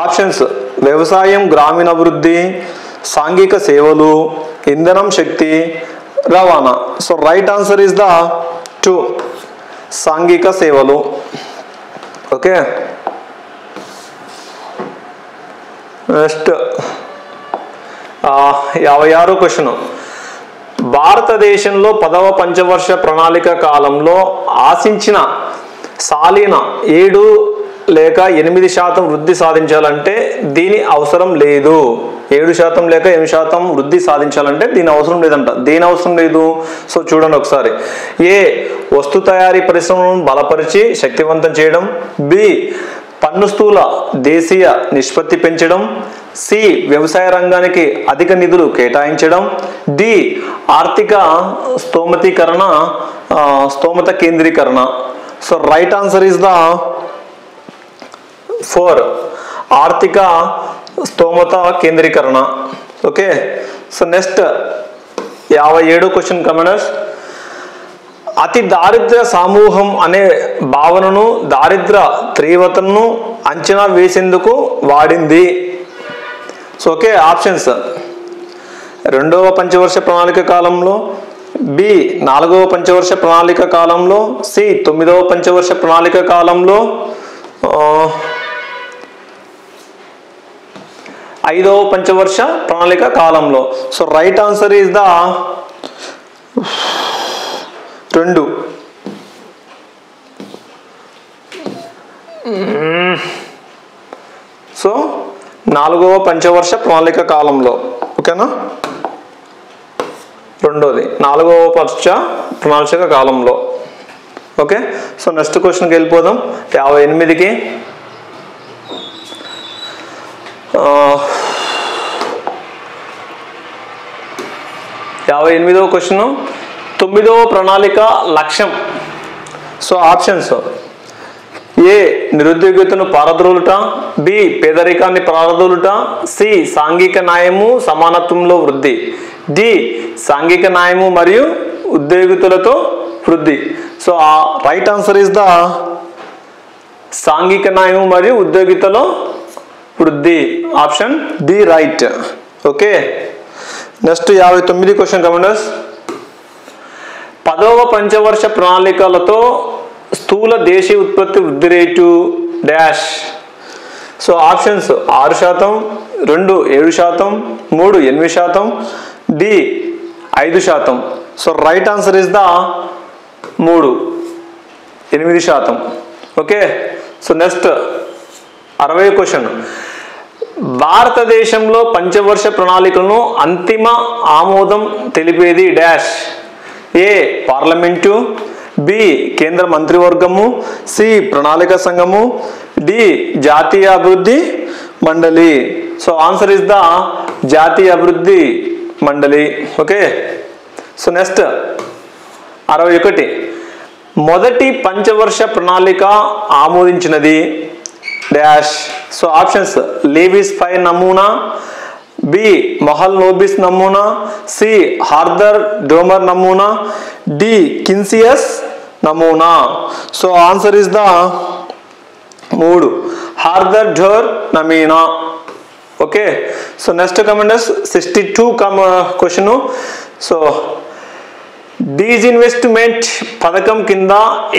ఆప్షన్స్ వ్యవసాయం, గ్రామీణాభివృద్ధి, సాంఘిక సేవలు, ఇంధనం, శక్తి, రవాణా. So right answer is the 2, సాంఘిక సేవలు. ఓకే, నెక్స్ట్ 56వ క్వశ్చన్. భారతదేశంలో 10వ పంచవర్ష ప్రణాళిక కాలంలో ఆశించిన సాలీన 7 లేక 8% వృద్ధి సాధించాలంటే దీని అవసరం లేదు. 7% లేక 8% వృద్ధి సాధించాలంటే దీని అవసరం లేదంట. దేని అవసరం లేదు? సో చూడండి ఒకసారి. ఏ, వస్తు తయారీ పరిశ్రమను బలపరిచి శక్తివంతం చేయడం. బి, పన్ను స్థూల దేశీయ నిష్పత్తి పెంచడం. సి, వ్యవసాయ రంగానికి అధిక నిధులు కేటాయించడం. డి, ఆర్థిక స్తోమత కేంద్రీకరణ. So right answer is the 4, ఆర్థిక స్తోమత కేంద్రీకరణ. ఓకే, సో నెక్స్ట్ 57వ క్వశ్చన్ కమెంట్స్. అతి దారిద్ర్య సమూహం అనే భావనను దారిద్ర్య తీవ్రతను అంచనా వేసేందుకు వాడింది. సో ఓకే, ఆప్షన్స్ 2వ పంచవర్ష ప్రణాళిక కాలంలో, బి 4వ పంచవర్ష ప్రణాళిక కాలంలో, సి 9వ పంచవర్ష ప్రణాళిక కాలంలో, 5వ పంచవర్ష ప్రణాళిక కాలంలో. So right answer is the 2. So 4వ పంచవర్ష ప్రణాళిక కాలంలో. ఓకేనా, రెండోది 4వ పంచ ప్రణాళిక కాలంలో. ఓకే, సో నెక్స్ట్ క్వశ్చన్కి వెళ్ళిపోదాం. 58కి 58వ క్వశ్చన్. 9వ ప్రణాళిక లక్ష్యం. సో ఆప్షన్స్ ఏ, నిరుద్యోగితను పారద్రోలుట. బి, పేదరికాన్ని పారద్రోలుట. సి, సాంఘిక న్యాయము సమానత్వంలో వృద్ధి. డి, సాంఘిక న్యాయము మరియు ఉద్యోగితులతో వృద్ధి. So right answer is the సాంఘిక న్యాయము మరియు ఉద్యోగితలో వృద్ధి. Option D right. Okay, next 59 question comments. 10వ పంచవర్ష ప్రణాళికలతో స్థూల దేశీయ ఉత్పత్తి వృద్ధి రేటు dash. So options 6%, 2 7%, 3 8%, D 5%. So right answer is the 3 8%. Okay, so next 60వ క్వశ్చన్. భారతదేశంలో పంచవర్ష ప్రణాళికలను అంతిమ ఆమోదం తెలిపేది డాష్. A, parliament. బి, కేంద్ర మంత్రివర్గము. సి, ప్రణాళిక సంఘము. డి, జాతీయ అభివృద్ధి మండలి. సో ఆన్సర్ ఇస్ ద జాతీయ అభివృద్ధి మండలి. Okay, so next 61. మొదటి పంచవర్ష ప్రణాళిక ఆమోదించినది డాష్. సో ఆప్షన్స్ లీవిస్ 5 నమూనా. బి, మహల్ నోబిస్ నమూనా. సి, హార్దర్ డోమర్ నమూనా. డి, కిన్సియస్ నమూనా. So answer is the 3, Harrod Domar నమూనా. Okay, so next comments 62 question. So disinvestment పథకం కింద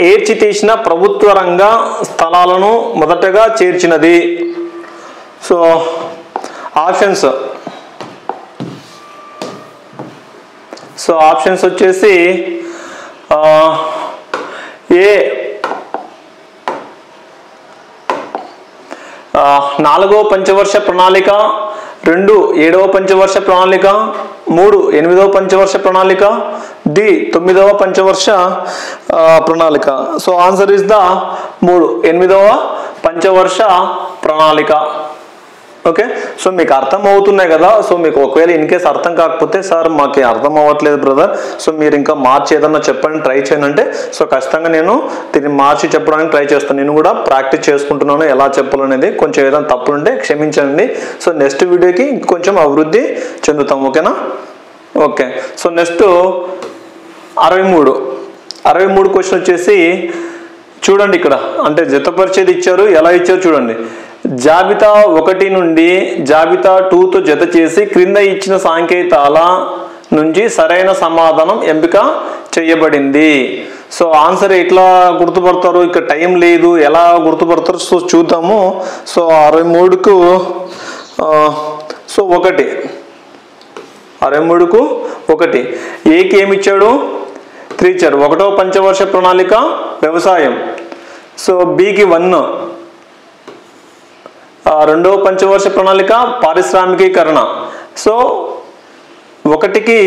ఏర్చి తీసిన ప్రభుత్వ రంగ స్థలాలను మొదటగా చేర్చినది. సో ఆప్షన్స్ వచ్చేసి ఏ, 4వ పంచవర్ష ప్రణాళిక. 2 7వ పంచవర్ష ప్రణాళిక. 3 8వ పంచవర్ష ప్రణాళిక. డి 9వ పంచవర్ష ప్రణాళిక. సో ఆన్సర్ ఇస్ ద 3 8వ పంచవర్ష ప్రణాళిక. ఓకే, సో మీకు అర్థం అవుతున్నాయి కదా. సో మీకు ఒకవేళ ఇన్ కేస్ అర్థం కాకపోతే సార్ మాకు అర్థం అవ్వట్లేదు బ్రదర్, సో మీరు ఇంకా మార్చి ఏదన్నా చెప్పండి ట్రై చేయండి అంటే, సో ఖచ్చితంగా నేను దీన్ని మార్చి చెప్పడానికి ట్రై చేస్తాను. నేను కూడా ప్రాక్టీస్ చేసుకుంటున్నాను ఎలా చెప్పాలనేది. కొంచెం ఏదైనా తప్పులుంటే క్షమించండి. సో నెక్స్ట్ వీడియోకి కొంచెం అభివృద్ధి చెందుతాం. ఓకేనా? ఓకే, సో నెక్స్ట్ 63 క్వశ్చన్ వచ్చేసి చూడండి. ఇక్కడ అంటే జతపరిచేది ఇచ్చారు, ఎలా ఇచ్చారు చూడండి. జాబితా 1 నుండి జాబితా 2తో జత చేసి క్రింద ఇచ్చిన సంకేతాల నుంచి సరైన సమాధానం ఎంపిక చేయబడింది. సో ఆన్సర్ ఎట్లా గుర్తుపడతారు? ఇక్కడ టైం లేదు, ఎలా గుర్తుపడతారు? సో చూద్దాము. సో 63కు సో 63కు 1 ఏకి ఏమి ఇచ్చాడు? 3 ఇచ్చారు. 1వ పంచవర్ష ప్రణాళిక వ్యవసాయం. సో బికి 1. 2వ పంచవర్ష ప్రణాళిక పారిశ్రామికీకరణ. సో 1కి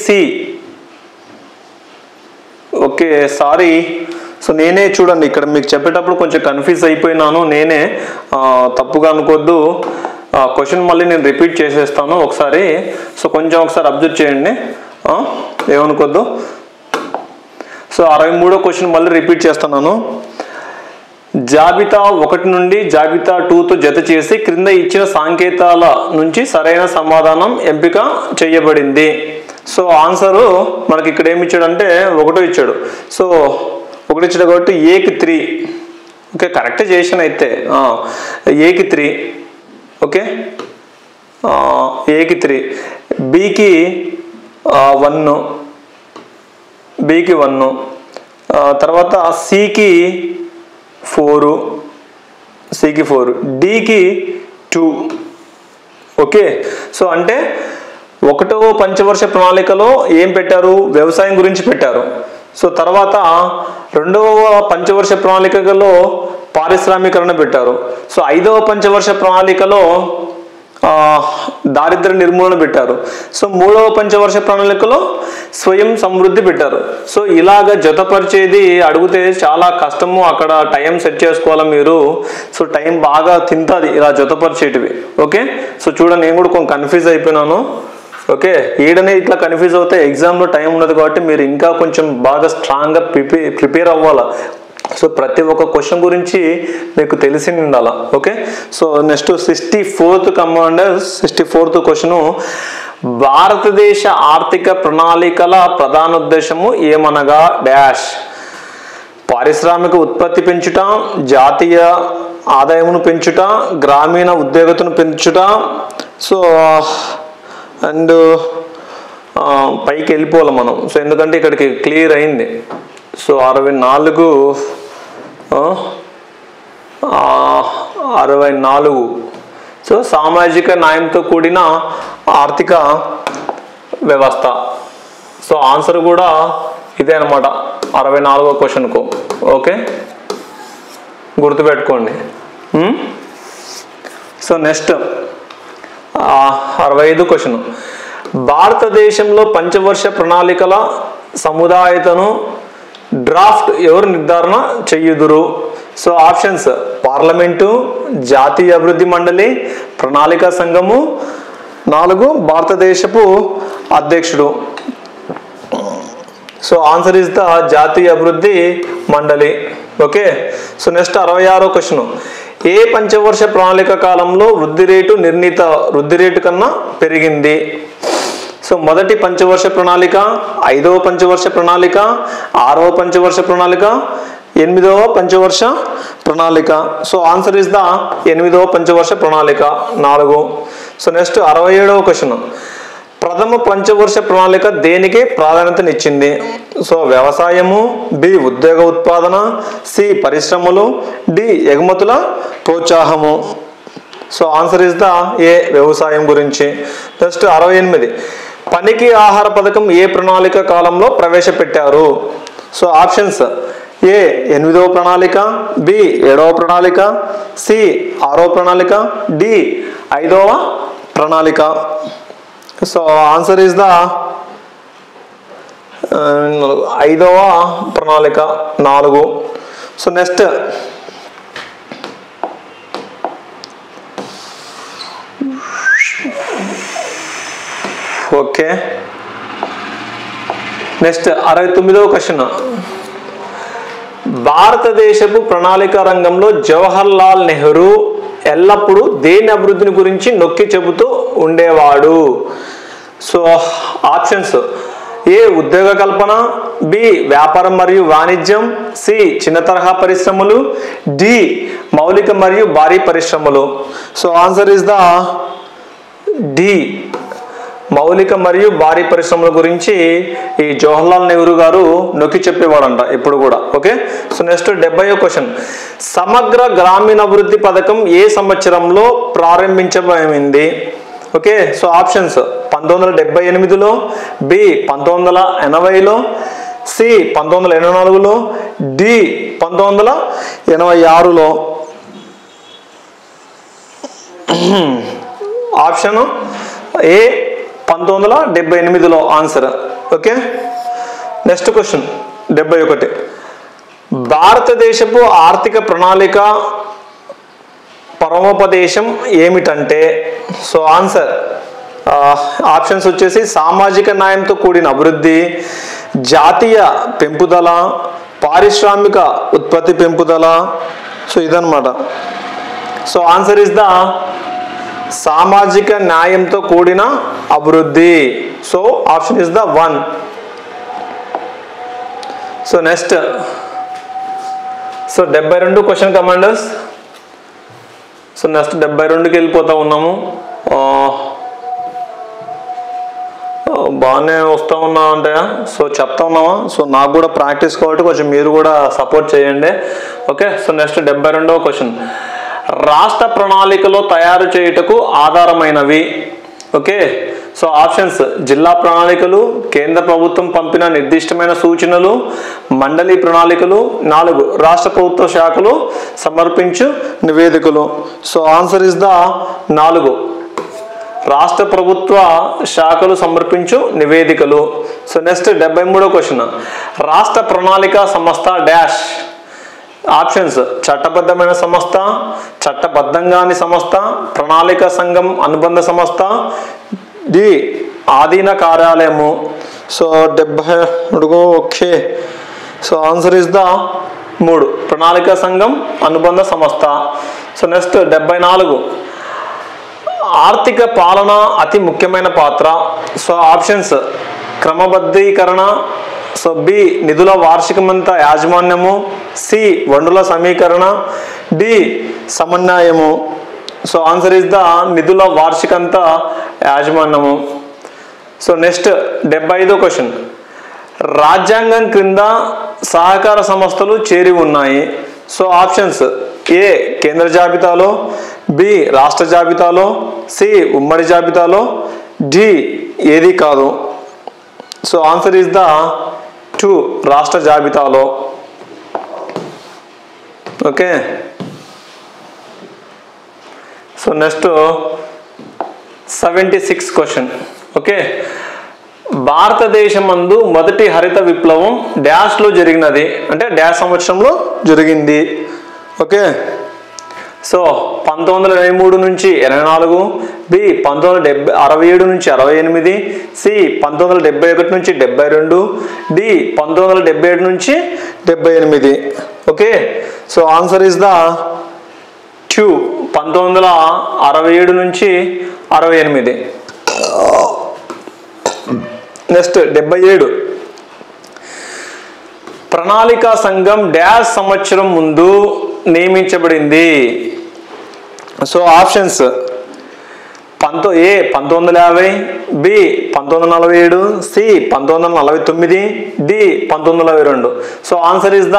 సి. ఓకే సారీ, సో నేనే చూడండి ఇక్కడ మీకు చెప్పేటప్పుడు కొంచెం కన్ఫ్యూజ్ అయిపోయినాను. నేనే తప్పుగా అనుకోవద్దు. క్వశ్చన్ మళ్ళీ నేను రిపీట్ చేసేస్తాను ఒకసారి. సో కొంచెం ఒకసారి అబ్జర్వ్ చేయండి, ఏమనుకోద్దు. సో 63వ క్వశ్చన్ మళ్ళీ రిపీట్ చేస్తున్నాను. జాబితా 1 నుండి జాబితా 2తో జత చేసి క్రింద ఇచ్చిన సంకేతాల నుంచి సరైన సమాధానం ఎంపిక చేయబడింది. సో ఆన్సరు మనకి ఇక్కడ ఏమి ఇచ్చాడంటే 1 ఇచ్చాడు. సో 1 ఇచ్చాడు కాబట్టి ఏకి 3. ఓకే, కరెక్ట్ చేసిన అయితే ఏకి 3. ఓకే, ఏకి 3. బికి 1. తర్వాత సికి 4. డికి 2. ఓకే, సో అంటే 1వ పంచవర్ష ప్రణాళికలో ఏం పెట్టారు? వ్యవసాయం గురించి పెట్టారు. సో తర్వాత 2వ పంచవర్ష ప్రణాళికలో పారిశ్రామికరణ పెట్టారు. సో 5వ పంచవర్ష ప్రణాళికలో దారిద్ర్య నిర్మూలన పెట్టారు. సో 3వ పంచవర్ష ప్రణాళికలో స్వయం సమృద్ధి పెట్టారు. సో ఇలాగ జతపరిచేది అడిగితే చాలా కష్టము, అక్కడ టైం సెట్ చేసుకోవాలి మీరు. సో టైం బాగా తింటుంది ఇలా జతపరిచేటివి. ఓకే, సో చూడండి నేను కూడా కొంచెం కన్ఫ్యూజ్ అయిపోయినాను. ఓకే, ఏడనే ఇట్లా కన్ఫ్యూజ్ అవుతే ఎగ్జామ్లో టైం ఉన్నది కాబట్టి మీరు ఇంకా కొంచెం బాగా స్ట్రాంగ్గా ప్రిపేర్ అవ్వాలి. సో ప్రతి ఒక్క క్వశ్చన్ గురించి మీకు తెలిసి ఉండాలి. Okay, so next 64th question. భారతదేశ ఆర్థిక ప్రణాళికల ప్రధాన ఉద్దేశము ఏమనగా డాష్. పారిశ్రామిక ఉత్పత్తి పెంచుట, జాతీయ ఆదాయమును పెంచుట, గ్రామీణ ఉద్యోగతను పెంచుట. సో అండ్ పైకి వెళ్ళిపోవాలి మనం. సో ఎందుకంటే ఇక్కడికి క్లియర్ అయింది. సో 64. సో సామాజిక న్యాయంతో కూడిన ఆర్థిక వ్యవస్థ. సో ఆన్సర్ కూడా ఇదే అనమాట 64వ క్వశ్చన్కు. ఓకే, గుర్తుపెట్టుకోండి. So next 65 question. భారతదేశంలో పంచవర్ష ప్రణాళికల సముదాయతను డ్రాఫ్ట్ ఎవరు నిర్ధారణ చెయ్యుదురు? సో ఆప్షన్స్: పార్లమెంటు, జాతీయ అభివృద్ధి మండలి, ప్రణాళికా సంఘము, 4 భారతదేశపు అధ్యక్షుడు. సో ఆన్సర్ ఇస్ ద జాతీయ అభివృద్ధి మండలి. ఓకే, సో నెక్స్ట్ 66వ క్వశ్చన్. ఏ పంచవర్ష ప్రణాళిక కాలంలో వృద్ధి రేటు నిర్ణీత వృద్ధి రేటు కన్నా పెరిగింది? సో మొదటి పంచవర్ష ప్రణాళిక, 5వ పంచవర్ష ప్రణాళిక, 6వ పంచవర్ష ప్రణాళిక, 8వ పంచవర్ష ప్రణాళిక. సో ఆన్సర్ ఇస్ ద 8వ పంచవర్ష ప్రణాళిక 4. సో నెక్స్ట్ 67వ క్వశ్చన్. ప్రథమ పంచవర్ష ప్రణాళిక దేనికి ప్రాధాన్యతనిచ్చింది? సో వ్యవసాయము, బి ఉద్యోగ ఉత్పాదన, సి పరిశ్రమలు, డి ఎగుమతుల ప్రోత్సాహము. So answer is the A వ్యవసాయం గురించి. నెక్స్ట్ 68. పనికి ఆహార పథకం ఏ ప్రణాళిక కాలంలో ప్రవేశపెట్టారు? సో ఆప్షన్స్: ఏ 8వ ప్రణాళిక, బి 7వ ప్రణాళిక, సి 6వ ప్రణాళిక, డి 5వ ప్రణాళిక. సో ఆన్సర్ ఇస్ ద 5వ ప్రణాళిక 4. సో నెక్స్ట్ ఓకే, నెక్స్ట్ 69వ క్వశ్చన్. భారతదేశపు ప్రణాళిక రంగంలో జవహర్ లాల్ నెహ్రూ ఎల్లప్పుడూ దేని అభివృద్ధిని గురించి నొక్కి చెబుతూ ఉండేవాడు? సో ఆప్షన్స్: ఏ ఉద్యోగ కల్పన, బి వ్యాపారం మరియు వాణిజ్యం, సి చిన్న తరహా పరిశ్రమలు, డి మౌలిక మరియు భారీ పరిశ్రమలు. So answer is the D, మౌలిక మరియు భారీ పరిశ్రమల గురించి ఈ జవహర్లాల్ నెహ్రూ గారు నొక్కి చెప్పేవాడంట ఇప్పుడు కూడా. ఓకే, సో నెక్స్ట్ 70వ క్వశ్చన్. సమగ్ర గ్రామీణాభివృద్ధి పథకం ఏ సంవత్సరంలో ప్రారంభించబడింది? ఓకే, సో ఆప్షన్స్: 1978లో, బి 1980లో, సి 1984లో, డి 1986లో. ఆప్షన్ ఏ 1978లో ఆన్సర్. Okay, next question 71. భారతదేశపు ఆర్థిక ప్రణాళిక పరమోపదేశం ఏమిటంటే? సో ఆన్సర్ ఆప్షన్స్ వచ్చేసి: సామాజిక న్యాయంతో కూడిన అభివృద్ధి, జాతీయ పెంపుదల, పారిశ్రామిక ఉత్పత్తి పెంపుదల. సో ఇదన్నమాట. సో ఆన్సర్ ఇస్ ద సామాజిక న్యాయంతో కూడిన అభివృద్ధి. So option is the 1. So next 72 question commanders. So next 72కి వెళ్ళిపోతా ఉన్నాము. బాగానే వస్తూ ఉన్నా అంటే సో చెప్తా ఉన్నామా? సో నాకు కూడా ప్రాక్టీస్ కాబట్టి కొంచెం మీరు కూడా సపోర్ట్ చేయండి. ఓకే, సో నెక్స్ట్ 72వ క్వశ్చన్. రాష్ట్ర ప్రణాళికలో తయారు చేయుటకు ఆధారమైనవి. ఓకే, సో ఆప్షన్స్: జిల్లా ప్రణాళికలు, కేంద్ర ప్రభుత్వం పంపిన నిర్దిష్టమైన సూచనలు, మండలి ప్రణాళికలు, 4 రాష్ట్ర ప్రభుత్వ శాఖలు సమర్పించు నివేదికలు. సో ఆన్సర్ ఇస్ ద 4 రాష్ట్ర ప్రభుత్వ శాఖలు సమర్పించు నివేదికలు. సో నెక్స్ట్ 73వ క్వశ్చన్. రాష్ట్ర ప్రణాళిక సంస్థ డాష్. ఆప్షన్స్: చట్టబద్ధమైన సంస్థ, చట్టబద్ధంగాని సంస్థ, ప్రణాళిక సంఘం అనుబంధ సంస్థ, డి ఆధీన కార్యాలయము. So 73. Okay, so answer is the 3 ప్రణాళిక సంఘం అనుబంధ సంస్థ. So next 74. ఆర్థిక పాలన అతి ముఖ్యమైన పాత్ర. సో ఆప్షన్స్: క్రమబద్ధీకరణ, సో బి నిధుల వార్షికమంత యాజమాన్యము, సి వనరుల సమీకరణ, డి సమన్వయము. సో ఆన్సర్ ఇస్ ద నిధుల వార్షికంత యాజమాన్యము. సో నెక్స్ట్ 75వ క్వశ్చన్. రాజ్యాంగం క్రింద సహకార సంస్థలు చేరి ఉన్నాయి. సో ఆప్షన్స్: ఏ కేంద్ర జాబితాలో, బి రాష్ట్ర జాబితాలో, సి ఉమ్మడి జాబితాలో, డి ఏది కాదు. సో ఆన్సర్ ఇస్ ద 2 రాష్ట్ర జాబితాలో. Okay, so next 76 question. Okay, భారతదేశమందు మొదటి హరిత విప్లవం డాష్లో జరిగినది అంటే డాష్ సంవత్సరంలో జరిగింది. ఓకే, సో 1983 నుంచి 84, బి 1967 నుంచి 68, సి 1971 నుంచి 72, డి 1977 నుంచి 78. Okay, so answer is the 2 1967 నుంచి 68. నెక్స్ట్ 77. ప్రణాళికా సంఘం డాష్ సంవత్సరం ముందు నియమించబడింది. So options: A 1950, B 1947, C 1949, D 1922. So answer is the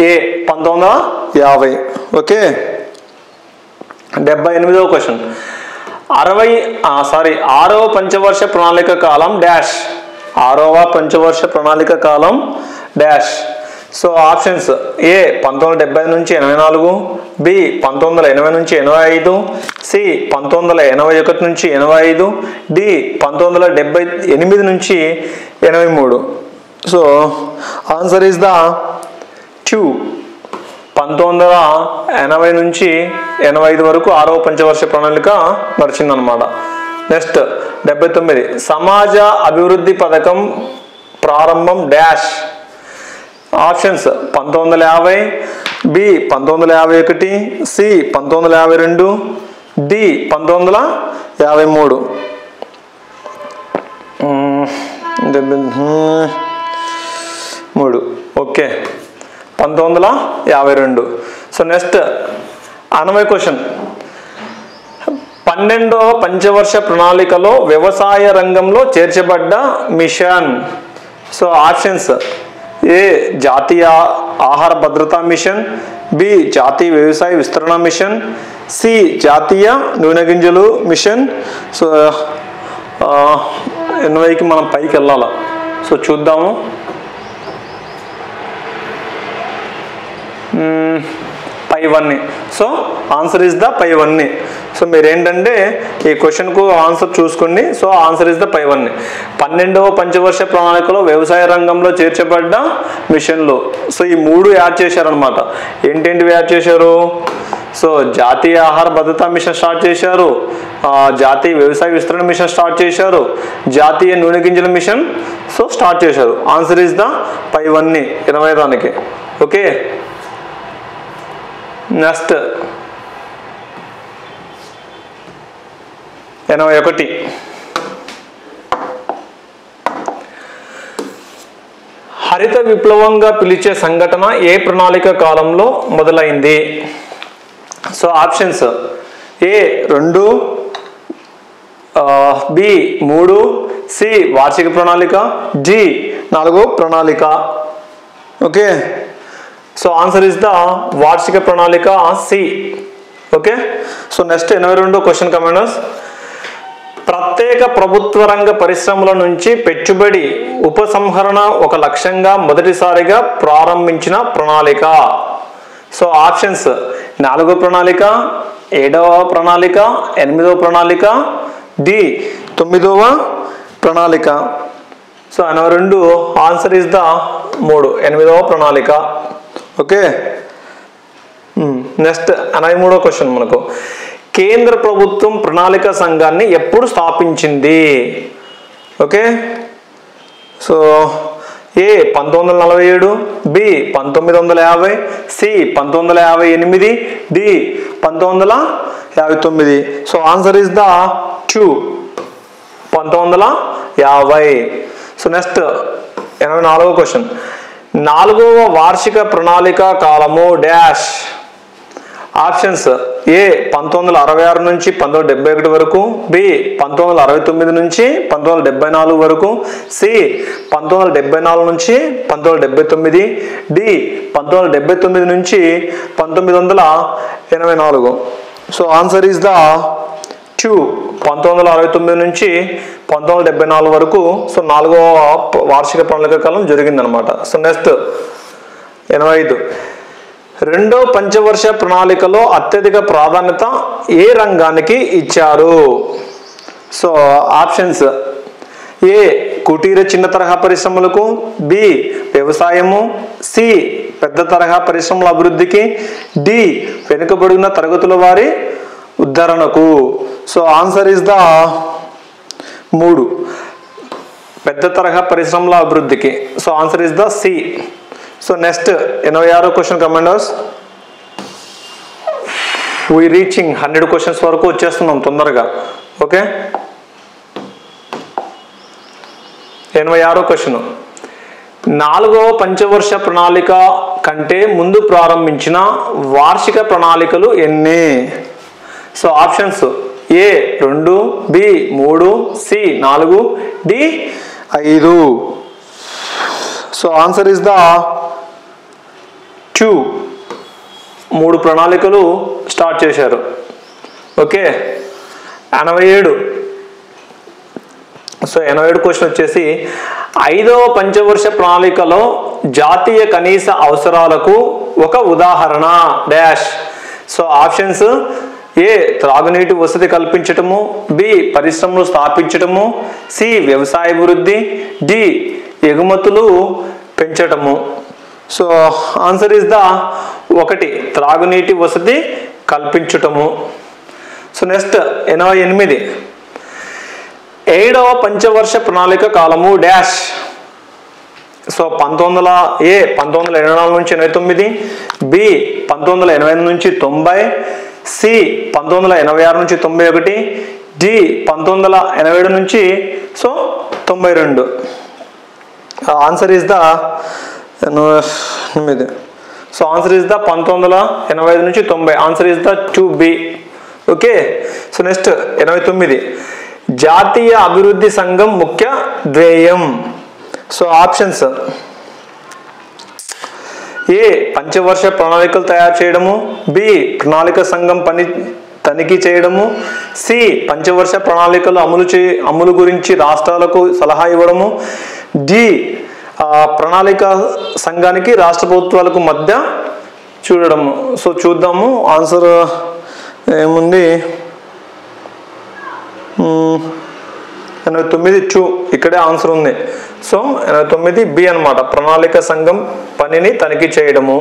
A 1950. Okay, 78వ క్వశ్చన్. 6వ పంచవర్ష ప్రణాళిక కాలం డాష్. 6వ పంచవర్ష ప్రణాళిక కాలం డాష్. సో ఆప్షన్స్: ఏ 1970 నుంచి 84, బి 1980 నుంచి 85, సి 1981 నుంచి 85, డి 1978 నుంచి 83. సో ఆన్సర్ ఇస్ ద 2 1980 నుంచి 85 వరకు 6వ పంచవర్ష ప్రణాళిక నడిచిందనమాట. నెక్స్ట్ 79 సమాజ అభివృద్ధి పథకం ప్రారంభం dash. Options 1950, B 1951, C 1952, D 1953. Okay 1952. So next 80 question. 12వ పంచవర్ష ప్రణాళికలో వ్యవసాయ రంగంలో చేర్చబడ్డ మిషన్. సో ఆప్షన్స్ ఏ జాతీయ ఆహార భద్రతా మిషన్, బి జాతీయ వ్యవసాయ విస్తరణ మిషన్, సి జాతీయ నూనె గింజలు మిషన్. సో 80కి మనం పైకి వెళ్ళాలి. సో చూద్దాము. పైవన్నీ. సో ఆన్సర్ ఇస్ ద పైవన్నీ. సో మీరు ఏంటంటే ఈ క్వశ్చన్కు ఆన్సర్ చూసుకోండి. సో ఆన్సర్ ఇస్ ద పైవన్నీ. 12వ పంచవర్ష ప్రణాళికలో వ్యవసాయ రంగంలో చేర్చబడ్డ మిషన్లు. సో ఈ 3 యాడ్ చేశారనమాట. ఏంటేంటివి యాడ్ చేశారు? సో జాతీయ ఆహార భద్రతా మిషన్ స్టార్ట్ చేశారు, జాతీయ వ్యవసాయ విస్తరణ మిషన్ స్టార్ట్ చేశారు, జాతీయ నూనె గింజల మిషన్ సో స్టార్ట్ చేశారు. ఆన్సర్ ఇస్ ద పైవన్నీ 20 దానికి. Okay next 81. హరిత విప్లవంగా పిలిచే సంఘటన ఏ ప్రణాళిక కాలంలో మొదలైంది? So options A 2, B 3, C వార్షిక ప్రణాళిక, డి 4వ ప్రణాళిక. Okay so answer is the వార్షిక ప్రణాళిక C. Okay so next 82 question commanders. ప్రత్యేక ప్రభుత్వ రంగ పరిశ్రమల నుంచి పెట్టుబడి ఉపసంహరణ ఒక లక్ష్యంగా మొదటిసారిగా ప్రారంభించిన ప్రణాళిక. సో ఆప్షన్స్ 4వ ప్రణాళిక, 7వ ప్రణాళిక, 8వ ప్రణాళిక, డి 9వ ప్రణాళిక. సో 82 ఆన్సర్ ఇస్ ద 3 8వ ప్రణాళిక. ఓకే నెక్స్ట్ 83 క్వశ్చన్ మనకు. కేంద్ర ప్రభుత్వం ప్రణాళిక సంఘాన్ని ఎప్పుడు స్థాపించింది? Okay so A 1947, B 1950, C 1958, D 1959. So answer is the 2 1950. So next 84 question. 4వ వార్షిక ప్రణాళిక కాలము డాష్. ఆప్షన్స్ ఏ 1966 నుంచి 1971 వరకు, బి 1969 నుంచి 1974 వరకు, సి 1974 నుంచి 1979, డి 1979 నుంచి 1984. సో ఆన్సర్ ఈస్ ద 2 1969 నుంచి 1974 వరకు. సో 4వ వార్షిక ప్రణాళిక కాలం జరిగిందనమాట. So next 85. 2వ పంచవర్ష ప్రణాళికలో అత్యధిక ప్రాధాన్యత ఏ రంగానికి ఇచ్చారు? సో ఆప్షన్స్ ఏ కుటీర చిన్న తరహా పరిశ్రమలకు, బి వ్యవసాయము, సి పెద్ద తరహా పరిశ్రమల అభివృద్ధికి, డి వెనుకబడిన తరగతుల వారి ఉద్ధరణకు. సో ఆన్సర్ ఇస్ ద 3 పెద్ద తరహా పరిశ్రమల అభివృద్ధికి. So answer is the C. So next 86 question commanders. We reaching 100 questions వరకు వచ్చేస్తున్నాం తొందరగా. Okay 86 question. 4వ పంచవర్ష ప్రణాళిక కంటే ముందు ప్రారంభించిన వార్షిక ప్రణాళికలు ఎన్ని? So options A 2, B 3, C 4, D 5. So answer is the 2 3 ప్రణాళికలు స్టార్ట్ చేశారు. ఓకే 87. సో 87 క్వశ్చన్ వచ్చేసి 5వ పంచవర్ష ప్రణాళికలో జాతీయ కనీస అవసరాలకు ఒక ఉదాహరణ డాష్. సో ఆప్షన్స్ ఏ త్రాగునీటి వసతి కల్పించటము, బి పరిశ్రమలు స్థాపించటము, సి వ్యవసాయ అభివృద్ధి, డి ఎగుమతులు పెంచటము. సో ఆన్సర్ ఇస్ ద 1 త్రాగునీటి వసతి కల్పించటము. So next 88. ఏడవ పంచవర్ష ప్రణాళిక కాలము డాష్. సో 1984 నుంచి 89, బి 1985 నుంచి 90, సి 1986 నుంచి 91, డి 1987 నుంచి 92. Answer is the 8. So answer is the 1985 నుంచి 90. Answer is the 2B. Okay. So next 89 జాతీయ అభివృద్ధి సంఘం ముఖ్య ధ్యేయం. సో ఆప్షన్స్ ఏ పంచవర్ష ప్రణాళికలు తయారు చేయడము, బి ప్రణాళిక సంఘం పని తనిఖీ చేయడము, సి పంచవర్ష ప్రణాళికలు అమలు గురించి రాష్ట్రాలకు సలహా ఇవ్వడము, డి ప్రణాళిక సంఘానికి రాష్ట్ర ప్రభుత్వాలకు మధ్య చూడడము. సో చూద్దాము ఆన్సర్ ఏముంది. 89 ఇక్కడే ఆన్సర్ ఉంది. సో 89 బి అనమాట, ప్రణాళిక సంఘం పనిని తనిఖీ చేయడము.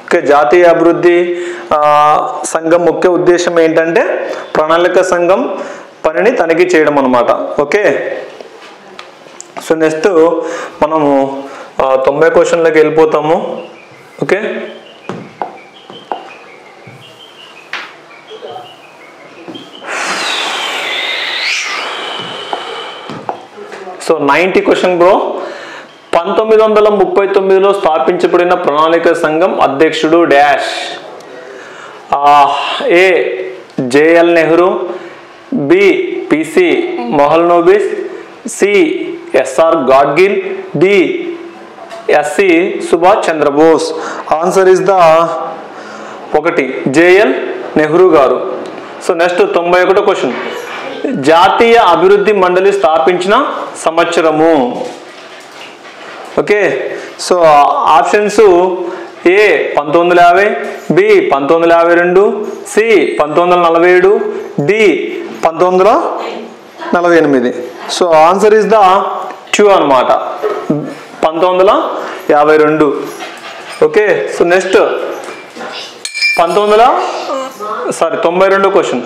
ఓకే. జాతీయ అభివృద్ధి సంఘం ముఖ్య ఉద్దేశం ఏంటంటే ప్రణాళిక సంఘం పనిని తనిఖీ చేయడం అనమాట. ఓకే. సో నెక్స్ట్ మనము 90 క్వశ్చన్లోకి వెళ్ళిపోతాము. ఓకే. So 90 question bro. 1939లో స్థాపించబడిన ప్రణాళిక సంఘం అధ్యక్షుడు dash. A JL Nehru, B PC Mahalanobis, C SR Gadgil, D SC Subhash Chandrabose. Answer is the 1 JL Nehru garu. So next 91 question జాతీయ అభివృద్ధి మండలి స్థాపించిన సంవత్సరము. Okay. So options A 1950, B 1952, C 1947, D 1948. So answer is the 2 అనమాట, 1952. ఓకే. సో నెక్స్ట్ 92 క్వశ్చన్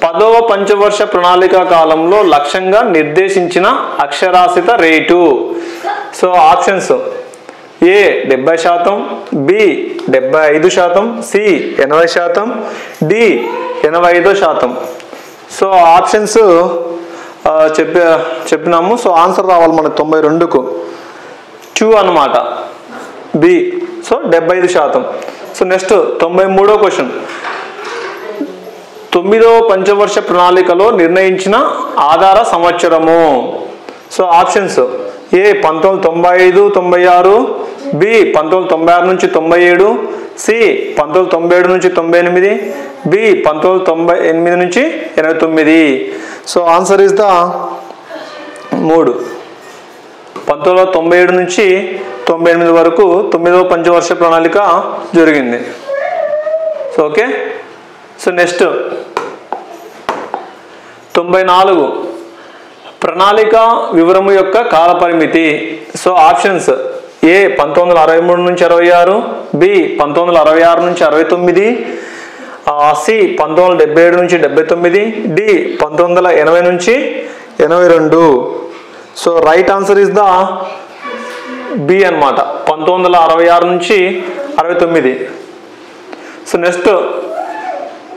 10వ పంచవర్ష ప్రణాళిక కాలంలో లక్ష్యంగా నిర్దేశించిన అక్షరాస్యత రేటు. So options A 70%, B 75%, C 80%, D 85%. So options చెప్పినాము. సో ఆన్సర్ రావాలి మనకు 92కు 2 అనమాట, బి. సో 75%. సో నెక్స్ట్ 93వ క్వశ్చన్ 9వ పంచవర్ష ప్రణాళికలో నిర్ణయించిన ఆధార సంవత్సరము. సో ఆప్షన్స్ ఏ 1995, 96, బి 1996 నుంచి 97, సి 1997 నుంచి 98, బి 1998 నుంచి 89. సో ఆన్సర్ ఇస్ ద 3 1997 నుంచి 98 వరకు 9వ పంచవర్ష ప్రణాళిక జరిగింది. So okay. సో నెక్స్ట్ 94 ప్రణాళిక వివరము యొక్క కాలపరిమితి. సో ఆప్షన్స్ ఏ 1963 నుంచి 66, బి 1966 నుంచి 69, సి 1977 నుంచి 79, డి 1980 నుంచి 82. So right answer is the B అనమాట, 1966 నుంచి 69. సో నెక్స్ట్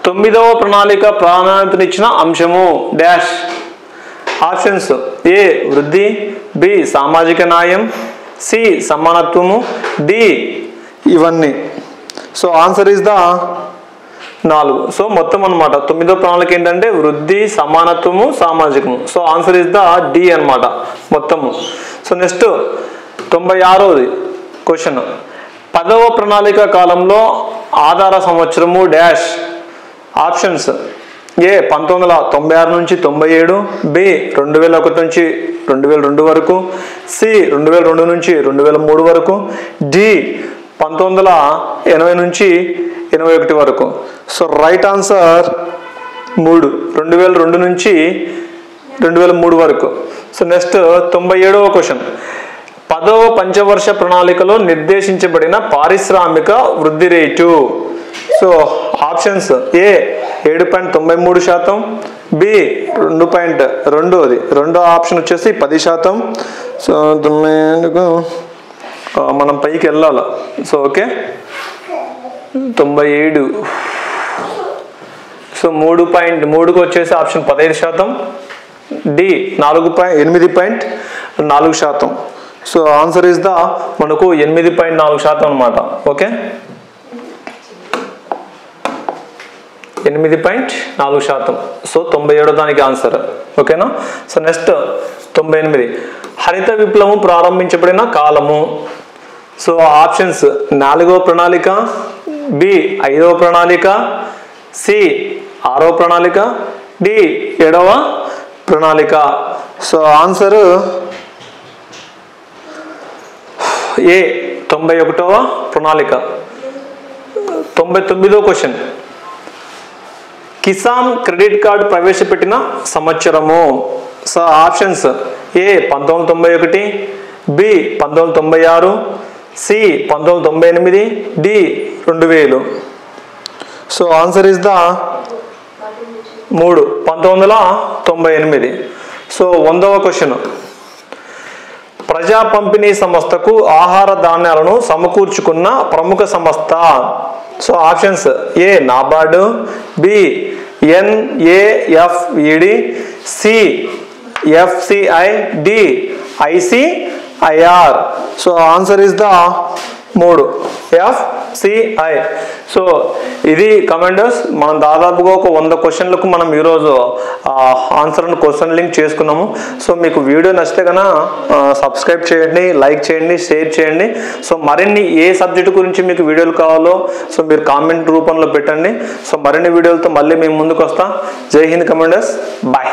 9వ ప్రణాళిక ప్రాధాన్యతనిచ్చిన అంశము డాష్. ఆప్షన్స్ ఏ వృద్ధి, బి సామాజిక న్యాయం, సి సమానత్వము, డి ఇవన్నీ. So answer is the 4. So మొత్తం అనమాట 9వ ప్రణాళిక ఏంటంటే వృద్ధి, సమానత్వము, సామాజికము. So answer is the D అనమాట మొత్తము. సో నెక్స్ట్ 96వ క్వశ్చన్ 10వ ప్రణాళిక కాలంలో ఆధార సంవత్సరము డాష్. ఆప్షన్స్ ఏ 1996 నుంచి 97, బి 2001 నుంచి 2002 వరకు, సి 2002 నుంచి 2003 వరకు, డి 1980 నుంచి 81 వరకు. సో రైట్ ఆన్సర్ 3 2002 నుంచి 2003 వరకు. సో నెక్స్ట్ 97వ క్వశ్చన్ 10వ పంచవర్ష ప్రణాళికలో నిర్దేశించబడిన పారిశ్రామిక వృద్ధి రేటు. సో ఆప్షన్స్ ఏ 7.93%, బి 2.2 అది రెండో ఆప్షన్ వచ్చేసి 10%. సో మనం పైకి వెళ్ళాలి. So okay 97. సో 3.3కు వచ్చేసి option 15%. D 8.4%. So answer is the మనకు 8.4% అనమాట. ఓకే 8.4%. సో 97 దానికి ఆన్సర్. ఓకేనా. సో నెక్స్ట్ 98 హరిత విప్లవం ప్రారంభించబడిన కాలము. సో ఆప్షన్స్ 4వ ప్రణాళిక, బి 5వ ప్రణాళిక, సి 6వ ప్రణాళిక, డి 7వ ప్రణాళిక. సో ఆన్సర్ ఏ 91వ ప్రణాళిక. 99వ క్వశ్చన్ కిసాన్ క్రెడిట్ కార్డు ప్రవేశపెట్టిన సంవత్సరము. So options A 1991, B 1996, C 1998, D 2000. So answer is the 3 1998. So 100వ క్వశ్చన్ ప్రజా పంపిణీ సంస్థకు ఆహార ధాన్యాలను సమకూర్చుకున్న ప్రముఖ సంస్థ. So options A NABARD, B NAFED, C FCI, D ICIR. So answer is the 3 FCI. So ఇది కమెంటర్స్ మనం దాదాపుగా ఒక 100 క్వశ్చన్లకు మనం ఈరోజు ఆన్సర్ అండ్ క్వశ్చన్ లింక్ చేసుకున్నాము. సో మీకు వీడియో నచ్చితే కనుక సబ్స్క్రైబ్ చేయండి, లైక్ చేయండి, షేర్ చేయండి. సో మరిన్ని ఏ సబ్జెక్టు గురించి మీకు వీడియోలు కావాలో సో మీరు కామెంట్ రూపంలో పెట్టండి. సో మరిన్ని వీడియోలతో మళ్ళీ మేము ముందుకు వస్తాం. జై హింద్ కమెంటర్స్. బాయ్.